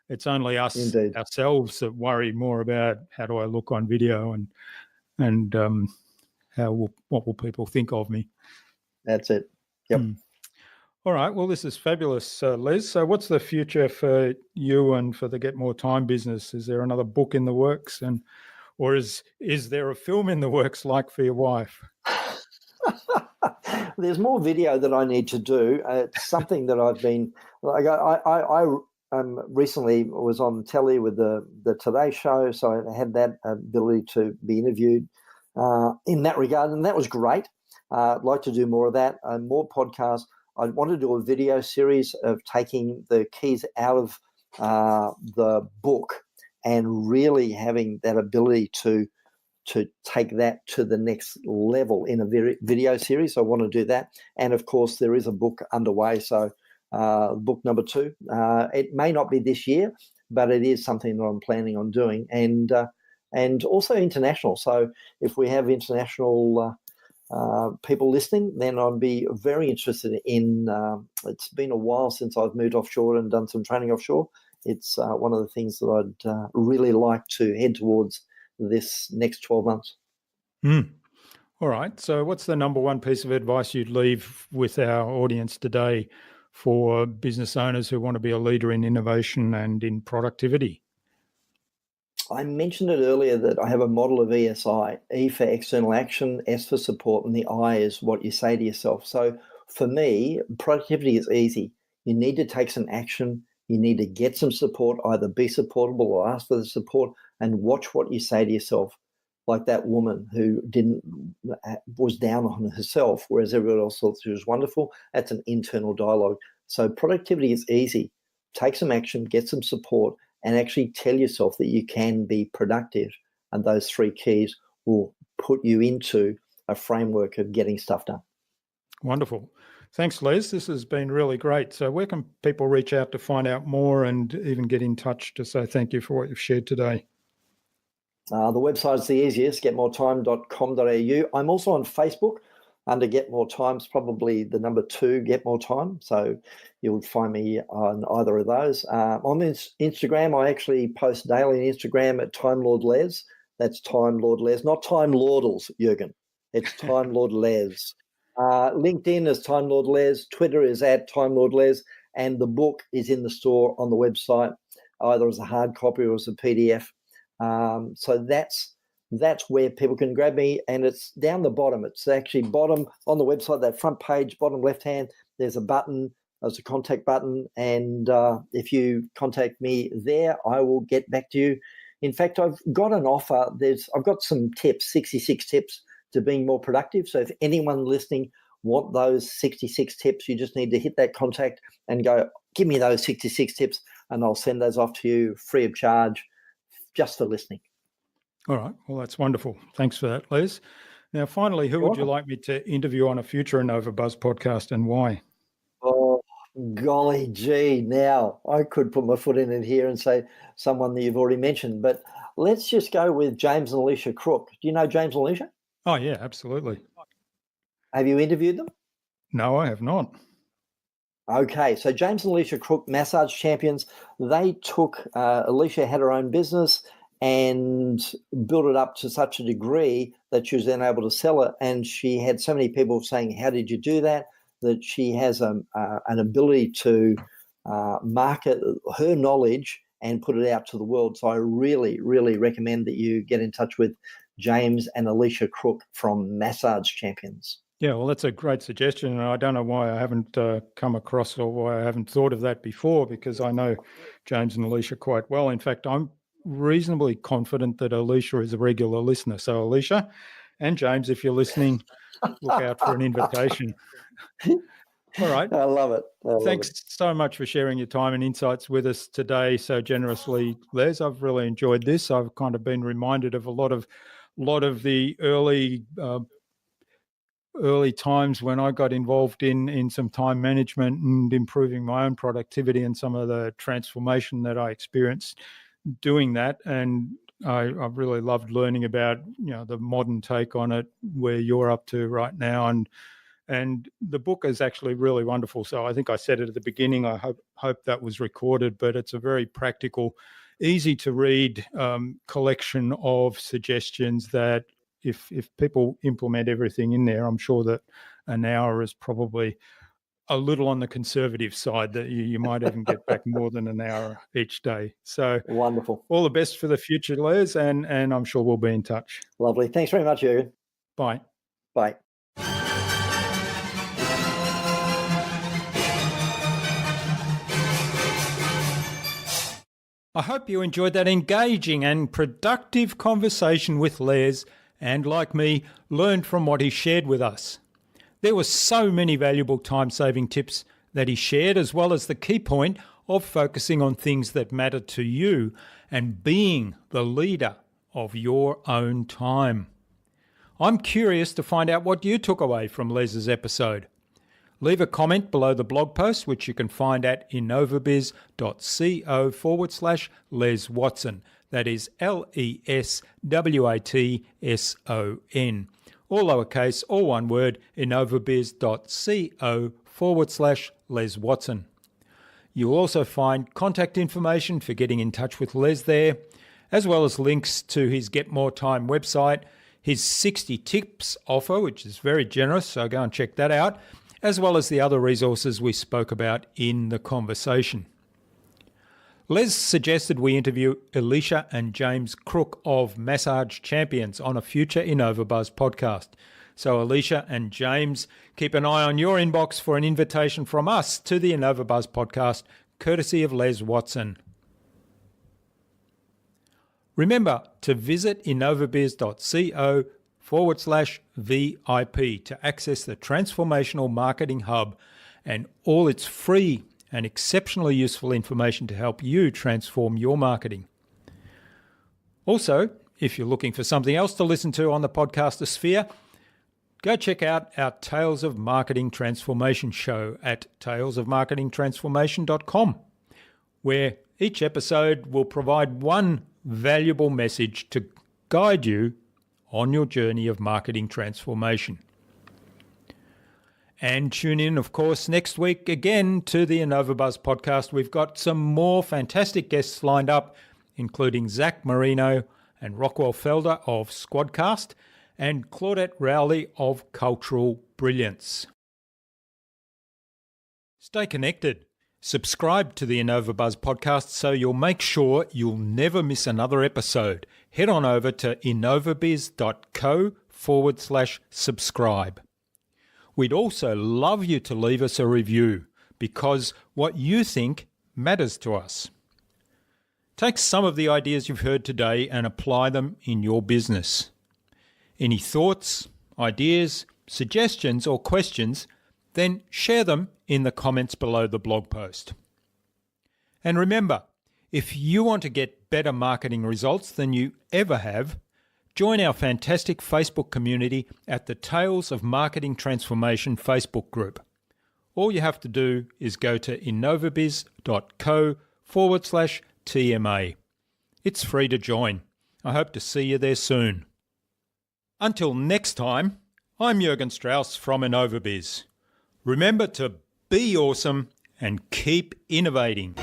It's only us ourselves that worry more about how do I look on video and what will people think of me. That's it. Yep. All right. Well, this is fabulous, Les. So what's the future for you and for the Get More Time business? Is there another book in the works, or is there a film in the works like for your wife? There's more video that I need to do. It's something that I've been like. I recently was on telly with the Today Show, so I had that ability to be interviewed in that regard, and that was great. I'd like to do more of that, more podcasts. I want to do a video series of taking the keys out of the book and really having that ability to take that to the next level in a video series. So I want to do that. And of course, there is a book underway. So book number 2, it may not be this year, but it is something that I'm planning on doing. And also international. So if we have international people listening, then I'd be very interested in, it's been a while since I've moved offshore and done some training offshore. It's one of the things that I'd really like to head towards this next 12 months. All right. So what's the number one piece of advice you'd leave with our audience today for business owners who want to be a leader in innovation and in productivity? I mentioned it earlier that I have a model of ESI, E for external action, S for support, and the I is what you say to yourself. So for me, productivity is easy. You need to take some action. You need to get some support, either be supportable or ask for the support, and watch what you say to yourself. Like that woman who was down on herself, whereas everyone else thought she was wonderful. That's an internal dialogue. So productivity is easy. Take some action, get some support, and actually tell yourself that you can be productive. And those 3 keys will put you into a framework of getting stuff done. Wonderful. Thanks, Les. This has been really great. So where can people reach out to find out more and even get in touch to say thank you for what you've shared today? The website is the easiest, getmoretime.com.au. I'm also on Facebook under Get More Time. It's probably the number 2, Get More Time. So you'll find me on either of those. On Instagram, I actually post daily on Instagram at Time Lord Les. That's Time Lord Les, not Time Lordles, Jürgen. It's Time Lord Les. LinkedIn is Time Lord Les. Twitter is at Time Lord Les. And the book is in the store on the website, either as a hard copy or as a PDF. So that's where people can grab me, and it's down the bottom. It's actually bottom on the website, that front page, bottom left hand. There's a button, there's a contact button, and if you contact me there, I will get back to you. In fact, I've got an offer. I've got some tips, 66 tips to being more productive. So if anyone listening want those 66 tips, you just need to hit that contact and go, give me those 66 tips, and I'll send those off to you free of charge, just for listening. All right. Well, that's wonderful. Thanks for that, Les. Now, finally, who would you like me to interview on a future InnovaBuzz podcast, and why? Oh, Golly gee, now I could put my foot in it here and say someone that you've already mentioned, but let's just go with James and Alicia Crook. Do you know James and Alicia? Oh, yeah, absolutely. Have you interviewed them? No, I have not. Okay, so James and Alicia Crook, massage champions, they took, Alicia had her own business and built it up to such a degree that she was then able to sell it. And she had so many people saying, how did you do that? That she has an ability to market her knowledge and put it out to the world. So I really, really recommend that you get in touch with James and Alicia Crook from Massage Champions. Yeah, well, that's a great suggestion, and I don't know why I haven't come across or why I haven't thought of that before, because I know James and Alicia quite well. In fact, I'm reasonably confident that Alicia is a regular listener. So, Alicia and James, if you're listening, look out for an invitation. All right. I love it. Thanks so much for sharing your time and insights with us today so generously, Les. I've really enjoyed this. I've kind of been reminded of a lot of the early times when I got involved in some time management and improving my own productivity and some of the transformation that I experienced doing that. And I've really loved learning about, the modern take on it, where you're up to right now. And the book is actually really wonderful. So I think I said it at the beginning. I hope that was recorded, but it's a very practical, easy to read collection of suggestions that if people implement everything in there, I'm sure that an hour is probably a little on the conservative side, that you might even get back more than an hour each day. So wonderful. All the best for the future, Les, and I'm sure we'll be in touch. Lovely. Thanks very much, Jürgen. Bye. Bye. I hope you enjoyed that engaging and productive conversation with Les, and like me, learned from what he shared with us. There were so many valuable time-saving tips that he shared, as well as the key point of focusing on things that matter to you and being the leader of your own time. I'm curious to find out what you took away from Les's episode. Leave a comment below the blog post, which you can find at innovabiz.co/LesWatson. That is LesWatson. All lowercase, all one word, innovabiz.co/LesWatson. You'll also find contact information for getting in touch with Les there, as well as links to his Get More Time website, his 60 tips offer, which is very generous, so go and check that out, as well as the other resources we spoke about in the conversation. Les suggested we interview Alicia and James Crook of Massage Champions on a future InnovaBuzz podcast. So Alicia and James, keep an eye on your inbox for an invitation from us to the InnovaBuzz podcast, courtesy of LesWatson. Remember to visit innovabiz.co/VIP to access the Transformational Marketing Hub and all its free and exceptionally useful information to help you transform your marketing. Also, if you're looking for something else to listen to on the podcaster sphere, go check out our Tales of Marketing Transformation show at talesofmarketingtransformation.com, where each episode will provide one valuable message to guide you on your journey of marketing transformation. And tune in, of course, next week again to the InnovaBuzz podcast. We've got some more fantastic guests lined up, including Zach Marino and Rockwell Felder of Squadcast and Claudette Rowley of Cultural Brilliance. Stay connected. Subscribe to the InnovaBuzz podcast so you'll make sure you'll never miss another episode. Head on over to innovabiz.co/subscribe. We'd also love you to leave us a review, because what you think matters to us. Take some of the ideas you've heard today and apply them in your business. Any thoughts, ideas, suggestions or questions, then share them in the comments below the blog post. And remember, if you want to get better marketing results than you ever have, join our fantastic Facebook community at the Tales of Marketing Transformation Facebook group. all you have to do is go to innovabiz.co/TMA. It's free to join. I hope to see you there soon. Until next time, I'm Jürgen Strauss from InnovaBuzz. Remember to be awesome and keep innovating.